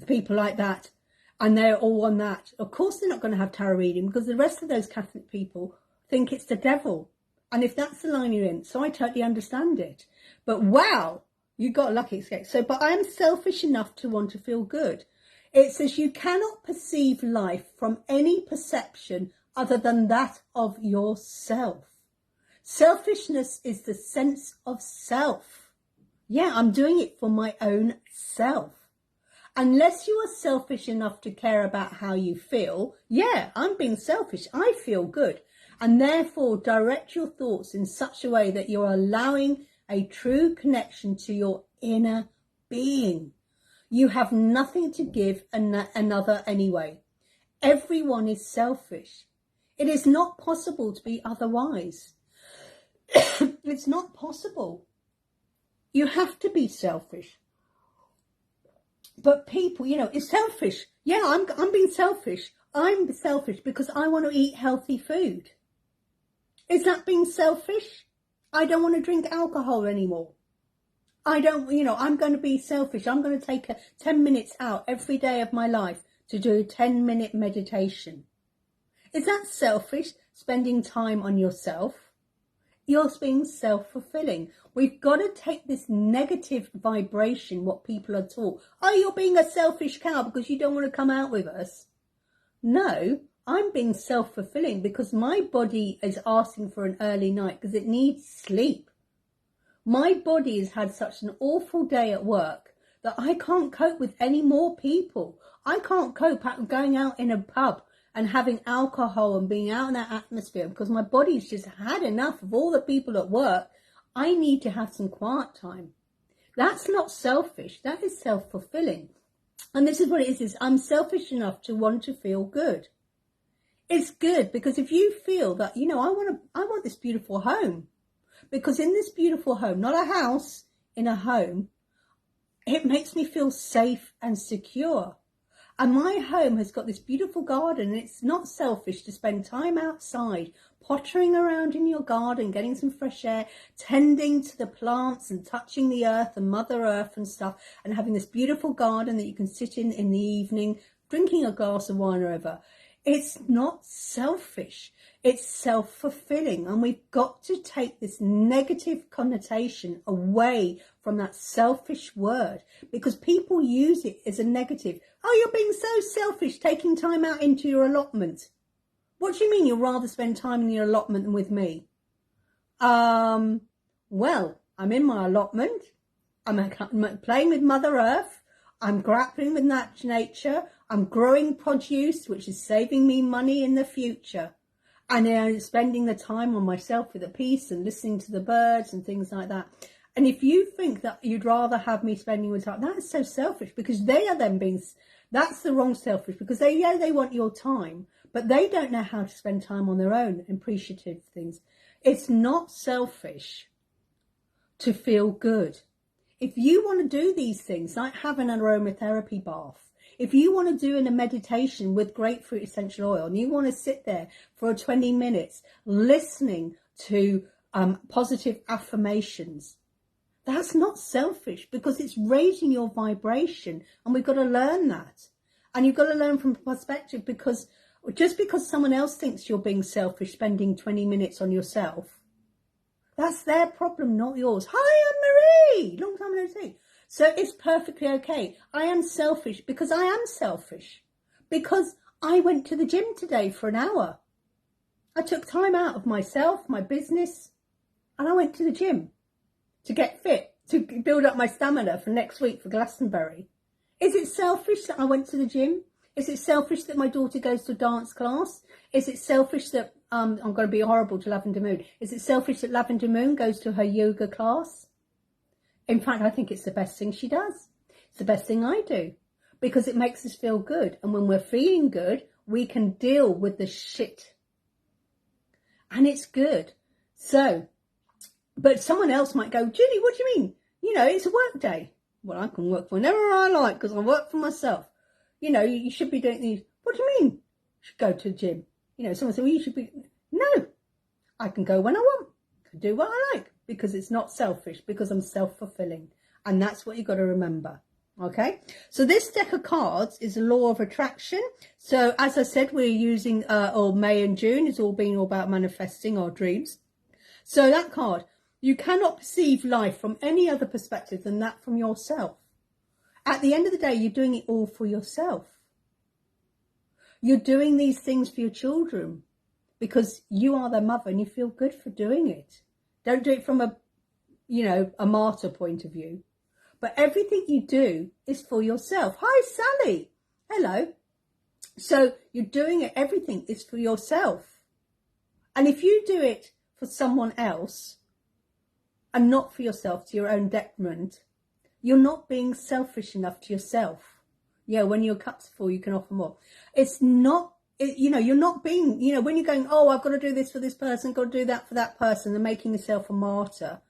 people like that, and they're all on that, of course they're not going to have tarot reading because the rest of those Catholic people think it's the devil. And if that's the line you're in, so I totally understand it. But wow, you got a lucky escape. So, but I am selfish enough to want to feel good. It says you cannot perceive life from any perception other than that of yourself. Selfishness is the sense of self. Yeah, I'm doing it for my own self. Unless you are selfish enough to care about how you feel, yeah, I'm being selfish. I feel good. And therefore direct your thoughts in such a way that you're allowing a true connection to your inner being. You have nothing to give another anyway. Everyone is selfish. It is not possible to be otherwise. It's not possible. You have to be selfish. But people, it's selfish. Yeah, I'm being selfish. I'm selfish because I want to eat healthy food. Is that being selfish? I don't want to drink alcohol anymore. I'm going to be selfish. I'm going to take 10 minutes out every day of my life to do a 10-minute meditation. Is that selfish? Spending time on yourself? You're being self-fulfilling. We've got to take this negative vibration, what people are taught. Oh, you're being a selfish cow because you don't want to come out with us. No, I'm being self-fulfilling because my body is asking for an early night because it needs sleep. My body has had such an awful day at work that I can't cope with any more people. I can't cope going out in a pub and having alcohol and being out in that atmosphere because my body's just had enough of all the people at work. I need to have some quiet time. That's not selfish. That is self-fulfilling. And this is what it is I'm selfish enough to want to feel good. It's good because if you feel that, you know, I want this beautiful home, because in this beautiful home, not a house, in a home, it makes me feel safe and secure. And my home has got this beautiful garden, and it's not selfish to spend time outside, pottering around in your garden, getting some fresh air, tending to the plants and touching the earth and Mother Earth and stuff, and having this beautiful garden that you can sit in the evening, drinking a glass of wine or whatever. It's not selfish. It's self-fulfilling. And we've got to take this negative connotation away from that selfish word, because people use it as a negative. Oh, you're being so selfish, taking time out into your allotment. What do you mean you'd rather spend time in your allotment than with me? Well, I'm in my allotment. I'm playing with Mother Earth. I'm grappling with nature. I'm growing produce, which is saving me money in the future. And then spending the time on myself with a piece and listening to the birds and things like that. And if you think that you'd rather have me spending with time, that's so selfish, because they are then being, that's the wrong selfish, because they want your time, but they don't know how to spend time on their own, appreciative things. It's not selfish to feel good. If you want to do these things, like have an aromatherapy bath, if you want to do a meditation with grapefruit essential oil, and you want to sit there for 20 minutes listening to positive affirmations, that's not selfish, because it's raising your vibration, and we've got to learn that. And you've got to learn from perspective, because just because someone else thinks you're being selfish, spending 20 minutes on yourself, that's their problem, not yours. Hi, I'm Marie. Long time no see. So it's perfectly okay. I am selfish because I am selfish. Because I went to the gym today for an hour. I took time out of myself, my business, and I went to the gym to get fit, to build up my stamina for next week for Glastonbury. Is it selfish that I went to the gym? Is it selfish that my daughter goes to a dance class? Is it selfish that I'm going to be horrible to Lavender Moon? Is it selfish that Lavender Moon goes to her yoga class? In fact, I think it's the best thing she does. It's the best thing I do, because it makes us feel good. And when we're feeling good, we can deal with the shit. And it's good. So, but someone else might go, Julie, what do you mean? You know, it's a work day. Well, I can work whenever I like, because I work for myself. You know, you should be doing these. What do you mean? You should go to the gym. You know, someone said, well, you should be. No, I can go when I want. I can do what I like, because it's not selfish, because I'm self-fulfilling. And that's what you've got to remember. Okay, so this deck of cards is a law of attraction. So as I said, we're using May and June. It's all been all about manifesting our dreams. So that card, you cannot perceive life from any other perspective than that from yourself. At the end of the day, you're doing it all for yourself. You're doing these things for your children because you are their mother and you feel good for doing it. Don't do it from a martyr point of view. But everything you do is for yourself. Hi, Sally. Hello. So you're doing it, everything is for yourself. And if you do it for someone else and not for yourself, to your own detriment, you're not being selfish enough to yourself. Yeah, when your cup's full, you can offer more. It's not, you're not being, when you're going, oh, I've got to do this for this person, got to do that for that person, and making yourself a martyr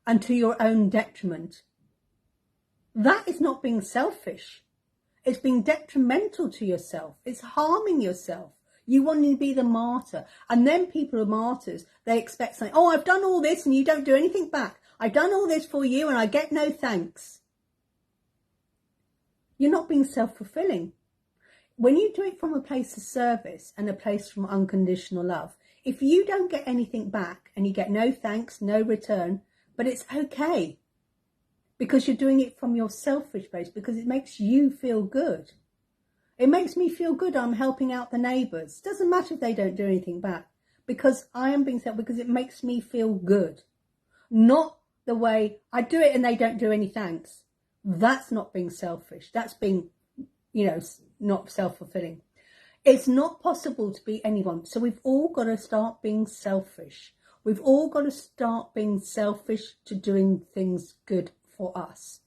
and to your own detriment. That is not being selfish. It's being detrimental to yourself. It's harming yourself. You want to be the martyr. And then people are martyrs. They expect something. Oh, I've done all this and you don't do anything back. I've done all this for you and I get no thanks. You're not being self-fulfilling. When you do it from a place of service and a place from unconditional love, if you don't get anything back and you get no thanks, no return, but it's okay. Because you're doing it from your selfish base, because it makes you feel good. It makes me feel good. I'm helping out the neighbours. Doesn't matter if they don't do anything back, because I am being selfish, because it makes me feel good. Not the way I do it and they don't do any thanks. That's not being selfish. That's being, not self-fulfilling. It's not possible to be anyone. So we've all got to start being selfish. We've all got to start being selfish to doing things good for us.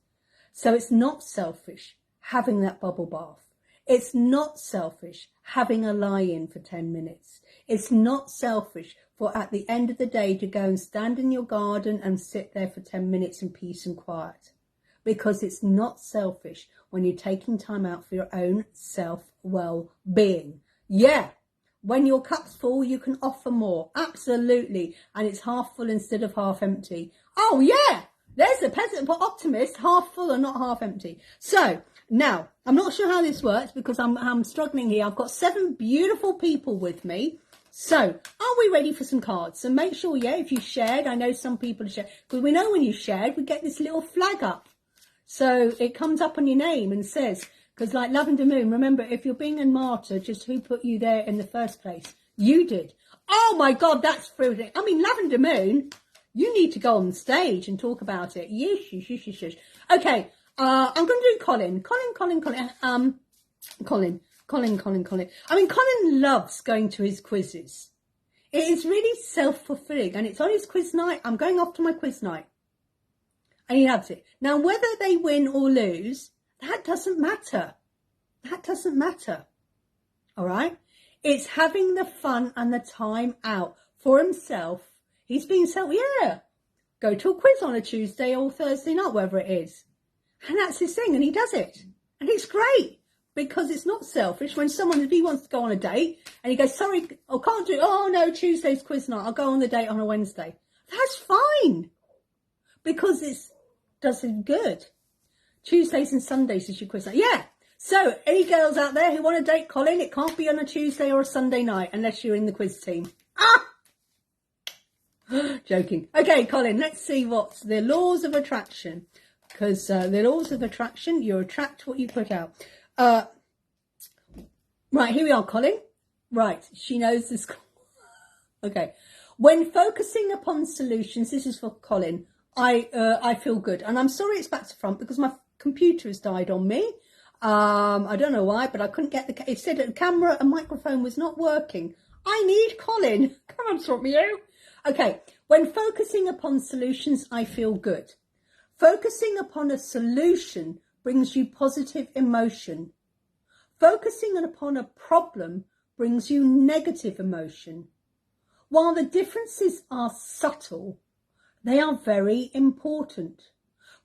So it's not selfish having that bubble bath. It's not selfish having a lie-in for 10 minutes. It's not selfish for at the end of the day to go and stand in your garden and sit there for 10 minutes in peace and quiet. Because it's not selfish when you're taking time out for your own self-well-being. Yeah, when your cup's full, you can offer more. Absolutely. And it's half full instead of half empty. Oh, yeah. There's the peasant optimist, half full and not half empty. So now, I'm not sure how this works because I'm struggling here. I've got 7 beautiful people with me. So are we ready for some cards? So make sure, yeah, if you shared, I know some people share, because we know when you shared, we get this little flag up. So it comes up on your name and says, because like Lavender Moon, remember, if you're being a martyr, just who put you there in the first place? You did. Oh my God, that's fruiting. I mean, Lavender Moon, you need to go on stage and talk about it. Yes. Okay, I'm going to do Colin. Colin. I mean, Colin loves going to his quizzes. It is really self-fulfilling, and it's on his quiz night. I'm going off to my quiz night. And he loves it. Now, whether they win or lose, that doesn't matter. All right? It's having the fun and the time out for himself. He's being go to a quiz on a Tuesday or Thursday night, wherever it is. And that's his thing, and he does it. And it's great, because it's not selfish when if he wants to go on a date, and he goes, sorry, I can't do it. Oh, no, Tuesday's quiz night. I'll go on the date on a Wednesday. That's fine, because it does him good. Tuesdays and Sundays is your quiz night. Yeah. So, any girls out there who want to date Colin, it can't be on a Tuesday or a Sunday night unless you're in the quiz team. Joking. Okay, Colin, let's see what's the laws of attraction. Because the laws of attraction, you attract what you put out. Right, here we are, Colin. Right, she knows this. Okay. When focusing upon solutions, this is for Colin, I feel good. And I'm sorry it's back to front because my computer has died on me. I don't know why, but I couldn't get it said the camera and microphone was not working. I need Colin. Come on, sort me out. Okay, when focusing upon solutions, I feel good. Focusing upon a solution brings you positive emotion. Focusing upon a problem brings you negative emotion. While the differences are subtle, they are very important.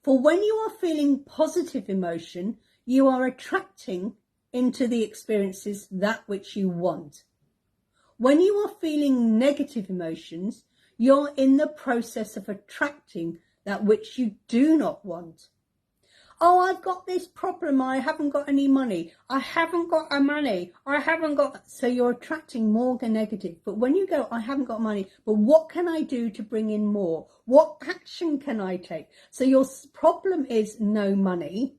For when you are feeling positive emotion, you are attracting into the experiences that which you want. When you are feeling negative emotions, you're in the process of attracting that which you do not want. Oh, I've got this problem. I haven't got any money. I haven't got money. So you're attracting more negative. But when you go, I haven't got money, but what can I do to bring in more? What action can I take? So your problem is no money.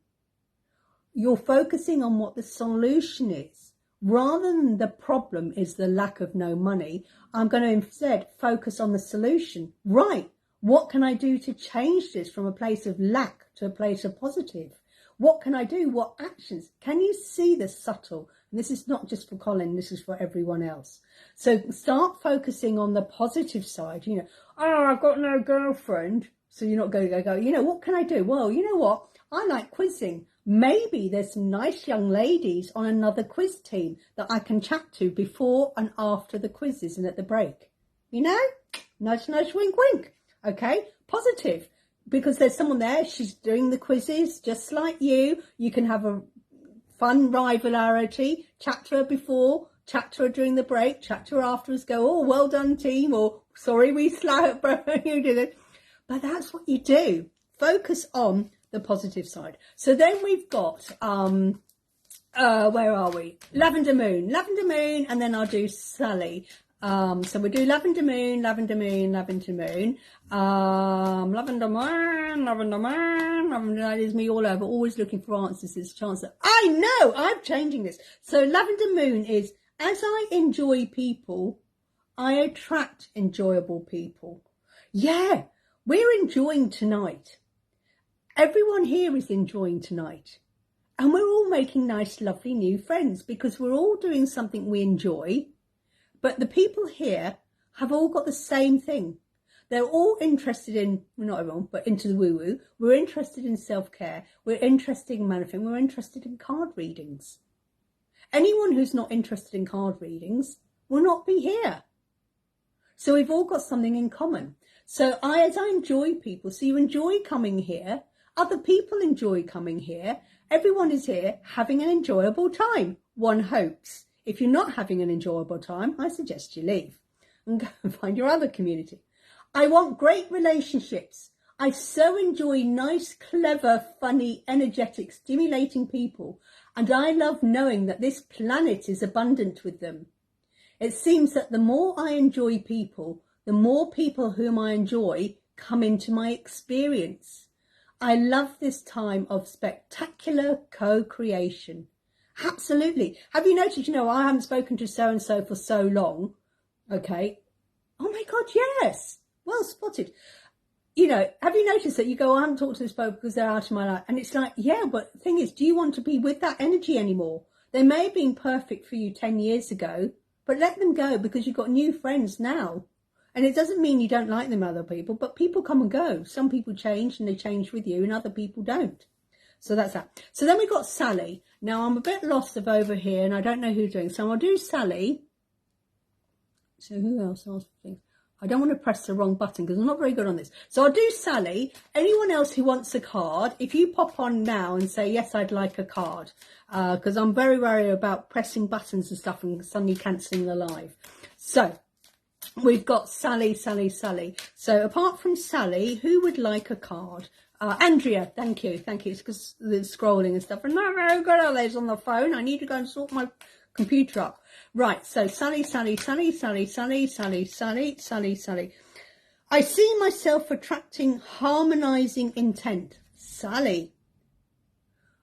You're focusing on what the solution is. Rather than the problem is the lack of no money, I'm going to instead focus on the solution. Right. What can I do to change this from a place of lack to a place of positive? What can I do? What actions? Can you see the subtle? And this is not just for Colin, this is for everyone else. So start focusing on the positive side. You know, oh, I've got no girlfriend. So you're not going to go, you know, what can I do? Well, you know what? I like quizzing. Maybe there's some nice young ladies on another quiz team that I can chat to before and after the quizzes and at the break. You know, nudge, nudge, wink, wink. Okay, positive, because there's someone there, she's doing the quizzes just like you. You can have a fun rivalry, chat to her before, chat to her during the break, chat to her afterwards, go, oh, well done team, or sorry we slapped, bro, you did it. But that's what you do. Focus on the positive side. So then we've got, where are we? Lavender Moon, and then I'll do Sally. So we do Lavender Moon, Lavender Moon. That is me all over, always looking for answers. There's a chance that, I know, I'm changing this. So Lavender Moon is, as I enjoy people, I attract enjoyable people. Yeah, we're enjoying tonight. Everyone here is enjoying tonight. And we're all making nice, lovely new friends because we're all doing something we enjoy. But the people here have all got the same thing. They're all interested in, well, not everyone, but into the woo-woo. We're interested in self-care. We're interested in manifesting. We're interested in card readings. Anyone who's not interested in card readings will not be here. So we've all got something in common. So as I enjoy people, so you enjoy coming here, other people enjoy coming here, everyone is here having an enjoyable time, one hopes. If you're not having an enjoyable time, I suggest you leave and go and find your other community. I want great relationships. I so enjoy nice, clever, funny, energetic, stimulating people, and I love knowing that this planet is abundant with them. It seems that the more I enjoy people, the more people whom I enjoy come into my experience. I love this time of spectacular co-creation. Absolutely. Have you noticed, I haven't spoken to so-and-so for so long. Okay. Oh my God, yes. Well spotted. Have you noticed that you go, I haven't talked to this person because they're out of my life? And it's like, yeah, but the thing is, do you want to be with that energy anymore? They may have been perfect for you 10 years ago, but let them go because you've got new friends now. And it doesn't mean you don't like them, other people, but people come and go. Some people change and they change with you and other people don't. So that's that. So then we got Sally. Now I'm a bit lost of over here and I don't know who's doing. So I'll do Sally. So who else asked for things? I don't want to press the wrong button because I'm not very good on this. So I'll do Sally. Anyone else who wants a card, if you pop on now and say, yes, I'd like a card, because I'm very worried about pressing buttons and stuff and suddenly cancelling the live. So we've got Sally, Sally, Sally. So apart from Sally, who would like a card? Andrea, thank you. Thank you. It's because the scrolling and stuff. And I'm not very good at those on the phone. I need to go and sort my computer up. Right, so Sally, Sally, Sally, Sally, Sally, Sally, Sally, Sally, Sally. I see myself attracting harmonizing intent. Sally.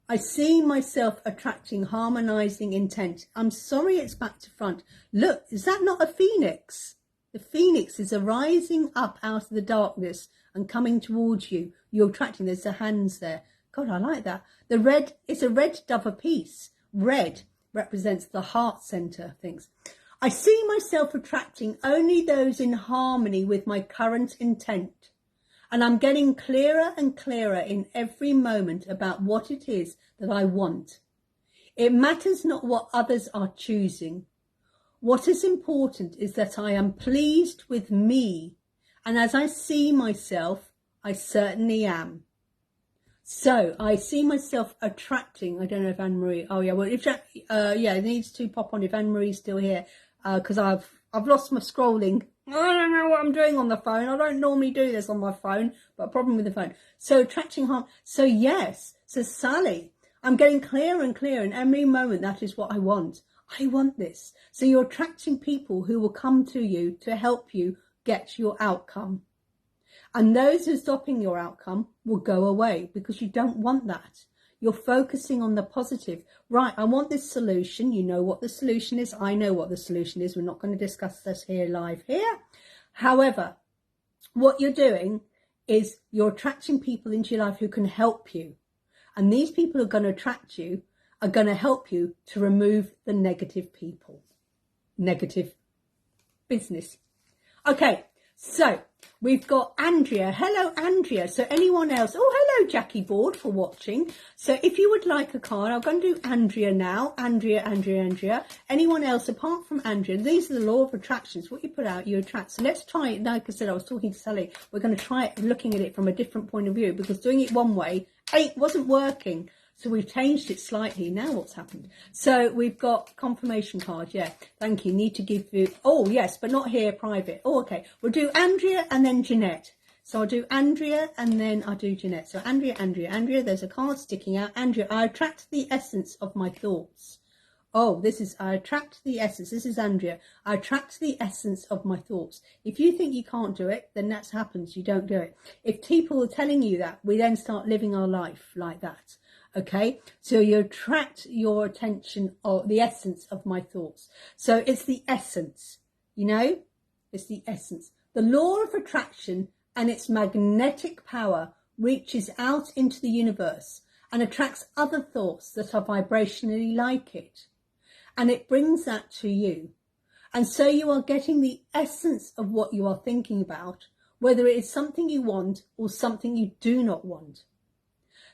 I see myself attracting harmonizing intent. I'm sorry it's back to front. Look, is that not a phoenix? The phoenix is arising up out of the darkness and coming towards you. You're attracting, there's the hands there. God, I like that. The red is a red dove apiece. Red represents the heart center things. I see myself attracting only those in harmony with my current intent. And I'm getting clearer and clearer in every moment about what it is that I want. It matters not what others are choosing. What is important is that I am pleased with me. And as I see myself, I certainly am. So I see myself attracting, I don't know if Anne-Marie, oh yeah, well, if it needs to pop on if Anne-Marie's still here, because I've lost my scrolling. I don't know what I'm doing on the phone. I don't normally do this on my phone, but a problem with the phone. So attracting harm. So yes, so Sally, I'm getting clearer and clearer in every moment. That is what I want. I want this. So you're attracting people who will come to you to help you get your outcome. And those who are stopping your outcome will go away because you don't want that. You're focusing on the positive. Right, I want this solution. You know what the solution is. I know what the solution is. We're not going to discuss this here live here. However, what you're doing is you're attracting people into your life who can help you. And these people are going to attract you, are going to help you to remove the negative people. Negative business. Okay. So we've got Andrea. Hello, Andrea. So anyone else? Oh, hello, Jackie Board, for watching. So if you would like a card, I'm going to do Andrea now. Andrea. Anyone else apart from Andrea? These are the law of attractions. What you put out, you attract. So let's try it. Like I said, I was talking to Sally. We're going to try it looking at it from a different point of view because doing it one way, wasn't working. So we've changed it slightly. Now what's happened? So we've got confirmation card. Yeah, thank you. Need to give you... Oh, yes, but not here, private. Oh, okay. We'll do Andrea and then Jeanette. So I'll do Andrea and then I'll do Jeanette. So Andrea, there's a card sticking out. Andrea, I attract the essence of my thoughts. Oh, I attract the essence. This is Andrea. I attract the essence of my thoughts. If you think you can't do it, then that happens. You don't do it. If people are telling you that, we then start living our life like that. Okay, so you attract your attention or the essence of my thoughts. So it's the essence, it's the essence. The law of attraction and its magnetic power reaches out into the universe and attracts other thoughts that are vibrationally like it. And it brings that to you. And so you are getting the essence of what you are thinking about whether it is something you want or something you do not want.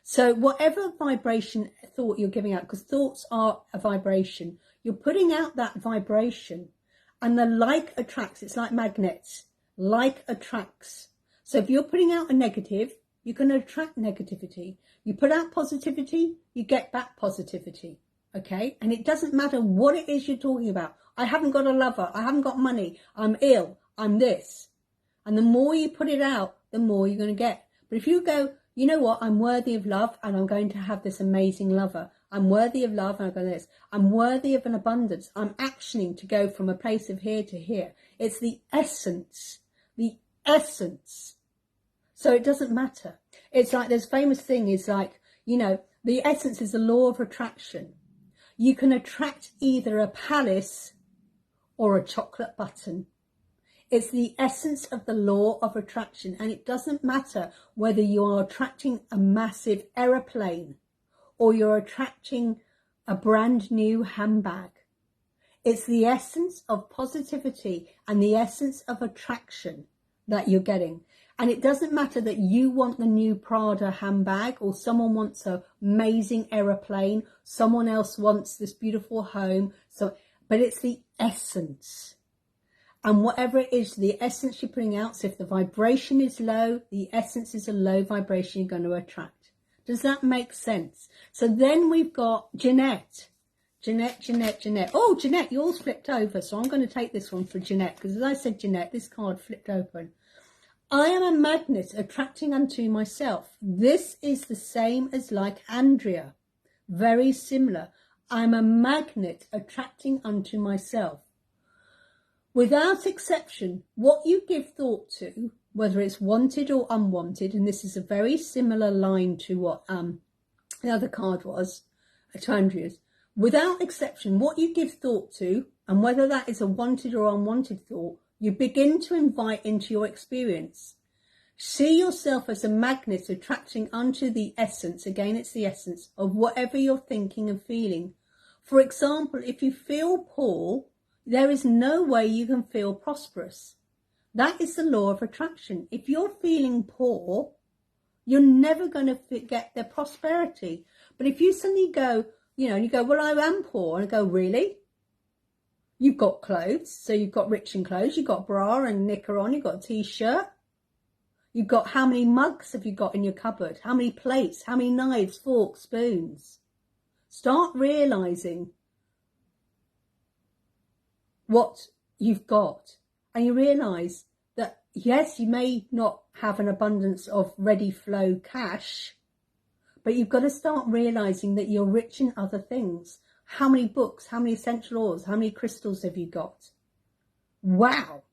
So whatever vibration thought you're giving out, because thoughts are a vibration, you're putting out that vibration, and the like attracts. It's like magnets. Like attracts. So if you're putting out a negative, you're going to attract negativity. You put out positivity, you get back positivity. Okay? And it doesn't matter what it is you're talking about. I haven't got a lover. I haven't got money. I'm ill. I'm this. And the more you put it out, the more you're going to get. But if you go, you know what, I'm worthy of love and I'm going to have this amazing lover. I'm worthy of love and I'm going to this. I'm worthy of an abundance. I'm actioning to go from a place of here to here. It's the essence. The essence. So it doesn't matter. It's like this famous thing is like, you know, the essence is the law of attraction. You can attract either a palace or a chocolate button. It's the essence of the law of attraction, and it doesn't matter whether you are attracting a massive aeroplane or you're attracting a brand new handbag. It's the essence of positivity and the essence of attraction that you're getting. And it doesn't matter that you want the new Prada handbag or someone wants an amazing aeroplane, someone else wants this beautiful home. But it's the essence. And whatever it is, the essence you're putting out, so if the vibration is low, the essence is a low vibration you're going to attract. Does that make sense? So then we've got Jeanette. Jeanette. Oh, Jeanette, yours flipped over. So I'm going to take this one for Jeanette. Because as I said, Jeanette, this card flipped open. I am a magnet attracting unto myself. This is the same as like Andrea. Very similar. I'm a magnet attracting unto myself. Without exception, what you give thought to, whether it's wanted or unwanted, and this is a very similar line to what the other card was, to Andrea's. Without exception, what you give thought to, and whether that is a wanted or unwanted thought, you begin to invite into your experience. See yourself as a magnet attracting unto the essence, again it's the essence, of whatever you're thinking and feeling. For example, if you feel poor, there is no way you can feel prosperous. That is the law of attraction. If you're feeling poor, you're never going to get the prosperity. But if you suddenly go, you know, and you go, well, I am poor. And I go, really? You've got clothes. So you've got rich in clothes. You've got bra and knicker on. You've got a t-shirt. You've got, how many mugs have you got in your cupboard? How many plates? How many knives, forks, spoons? Start realising what you've got, and you realise that yes, you may not have an abundance of ready flow cash, but you've got to start realising that you're rich in other things. How many books, how many essential oils, how many crystals have you got? Wow,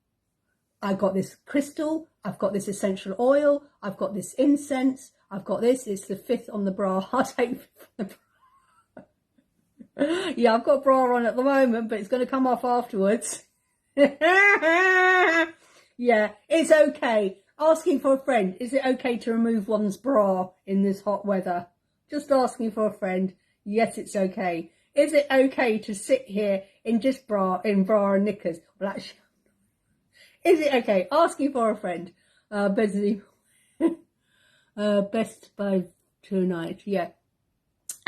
I've got this crystal, I've got this essential oil, I've got this incense, I've got this, it's the 5th on the bra heartache from the bra. Yeah, I've got a bra on at the moment, but it's going to come off afterwards. Yeah, it's okay. Asking for a friend. Is it okay to remove one's bra in this hot weather? Just asking for a friend. Yes, it's okay. Is it okay to sit here in just bra and knickers? Well, actually, is it okay? Asking for a friend. Best by tonight. Yeah.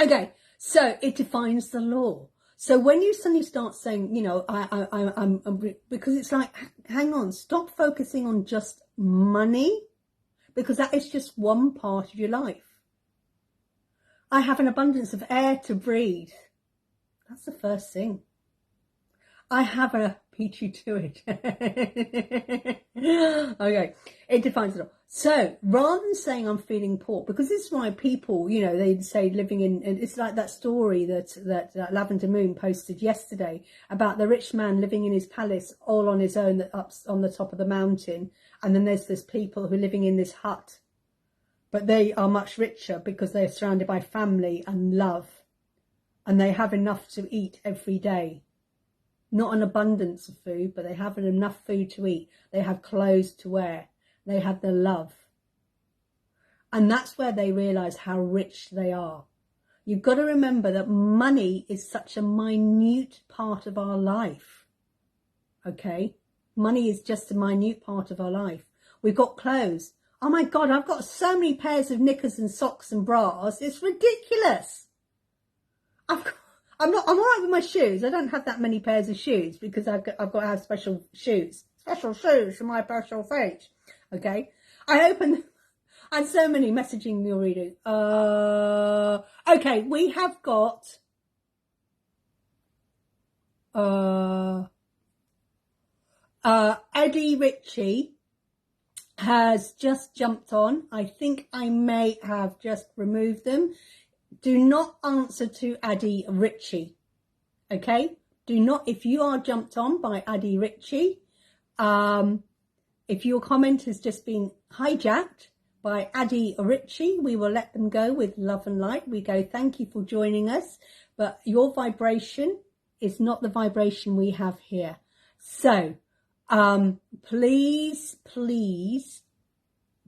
Okay. So it defines the law. So when you suddenly start saying, you know, I'm because it's like, hang on, stop focusing on just money, because that is just one part of your life. I have an abundance of air to breathe. That's the first thing. I have a beat you to it. Okay, it defines it all. So rather than saying I'm feeling poor, because this is why people, you know, they say living in, it's like that story that Lavender Moon posted yesterday about the rich man living in his palace all on his own up on the top of the mountain, and then there's this people who are living in this hut, but they are much richer because they're surrounded by family and love, and they have enough to eat every day. Not an abundance of food, but they have enough food to eat. They have clothes to wear. They have the love. And that's where they realise how rich they are. You've got to remember that money is such a minute part of our life. Okay? Money is just a minute part of our life. We've got clothes. Oh my God, I've got so many pairs of knickers and socks and bras. It's ridiculous. I'm all right with my shoes. I don't have that many pairs of shoes because I've got to have special shoes for my special feet. Okay. I open, and so many messaging your reading. Okay, we have got, Eddie Ritchie has just jumped on. I think I may have just removed them. Do not answer to Eddie Ritchie. Okay? Do not, if you are jumped on by Eddie Ritchie, if your comment has just been hijacked by Eddie Ritchie, we will let them go with love and light. We go, thank you for joining us, but your vibration is not the vibration we have here. So, please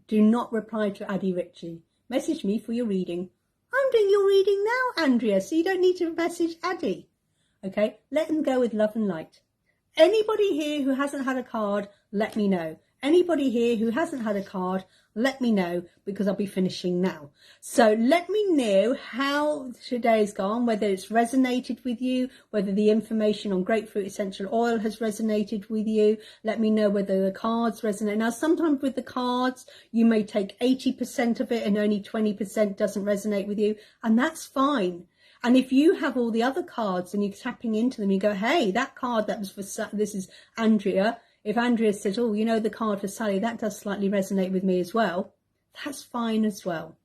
do not reply to Eddie Ritchie. Message me for your reading. I'm doing your reading now, Andrea, so you don't need to message Eddie. Okay, let them go with love and light. Anybody here who hasn't had a card, let me know. Anybody here who hasn't had a card, let me know, because I'll be finishing now. So let me know how today's gone, whether it's resonated with you, whether the information on grapefruit essential oil has resonated with you. Let me know whether the cards resonate. Now, sometimes with the cards, you may take 80% of it and only 20% doesn't resonate with you, and that's fine. And if you have all the other cards and you're tapping into them, you go, hey, that card that was for, this is Andrea. If Andrea says, oh, you know, the card for Sally, that does slightly resonate with me as well, that's fine as well.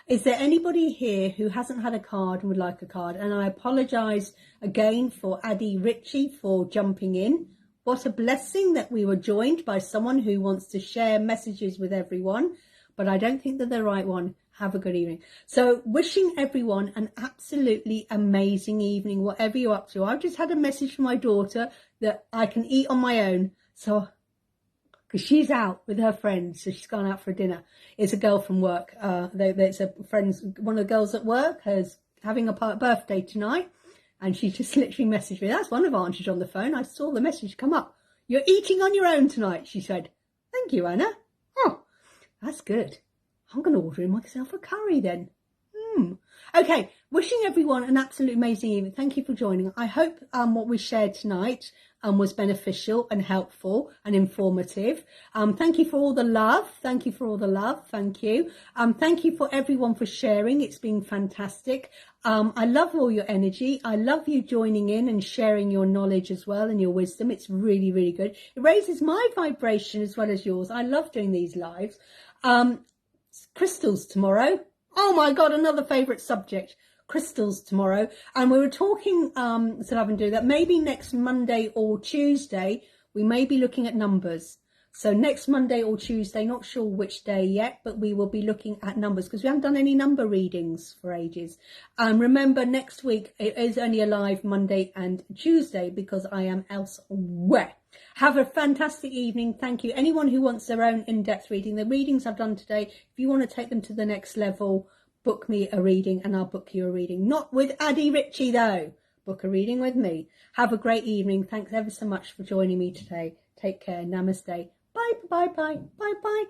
Is there anybody here who hasn't had a card and would like a card? And I apologise again for Eddie Ritchie for jumping in. What a blessing that we were joined by someone who wants to share messages with everyone, but I don't think they're the right one. Have a good evening. So wishing everyone an absolutely amazing evening, whatever you're up to. I've just had a message from my daughter that I can eat on my own. So, because she's out with her friends, so she's gone out for dinner. It's a girl from work. It's a friend's, one of the girls at work is having a birthday tonight, and she just literally messaged me. That's one advantage on the phone. I saw the message come up. You're eating on your own tonight, she said. Thank you, Anna. Oh, that's good. I'm going to order myself a curry then. Okay, wishing everyone an absolute amazing evening. Thank you for joining. I hope what we shared tonight was beneficial and helpful and informative. Thank you for all the love. Thank you for all the love. Thank you. Thank you for everyone for sharing. It's been fantastic. I love all your energy. I love you joining in and sharing your knowledge as well and your wisdom. It's really, really good. It raises my vibration as well as yours. I love doing these lives. Crystals tomorrow. Oh my God, another favourite subject. Crystals tomorrow. And we were talking, so I've been doing that. Maybe next Monday or Tuesday, we may be looking at numbers. So next Monday or Tuesday, not sure which day yet, but we will be looking at numbers because we haven't done any number readings for ages. Remember, next week, it is only a live Monday and Tuesday because I am elsewhere. Have a fantastic evening. Thank you. Anyone who wants their own in-depth reading, the readings I've done today, if you want to take them to the next level, book me a reading and I'll book you a reading. Not with Eddie Ritchie though. Book a reading with me. Have a great evening. Thanks ever so much for joining me today. Take care. Namaste. Bye, bye, bye, bye, bye.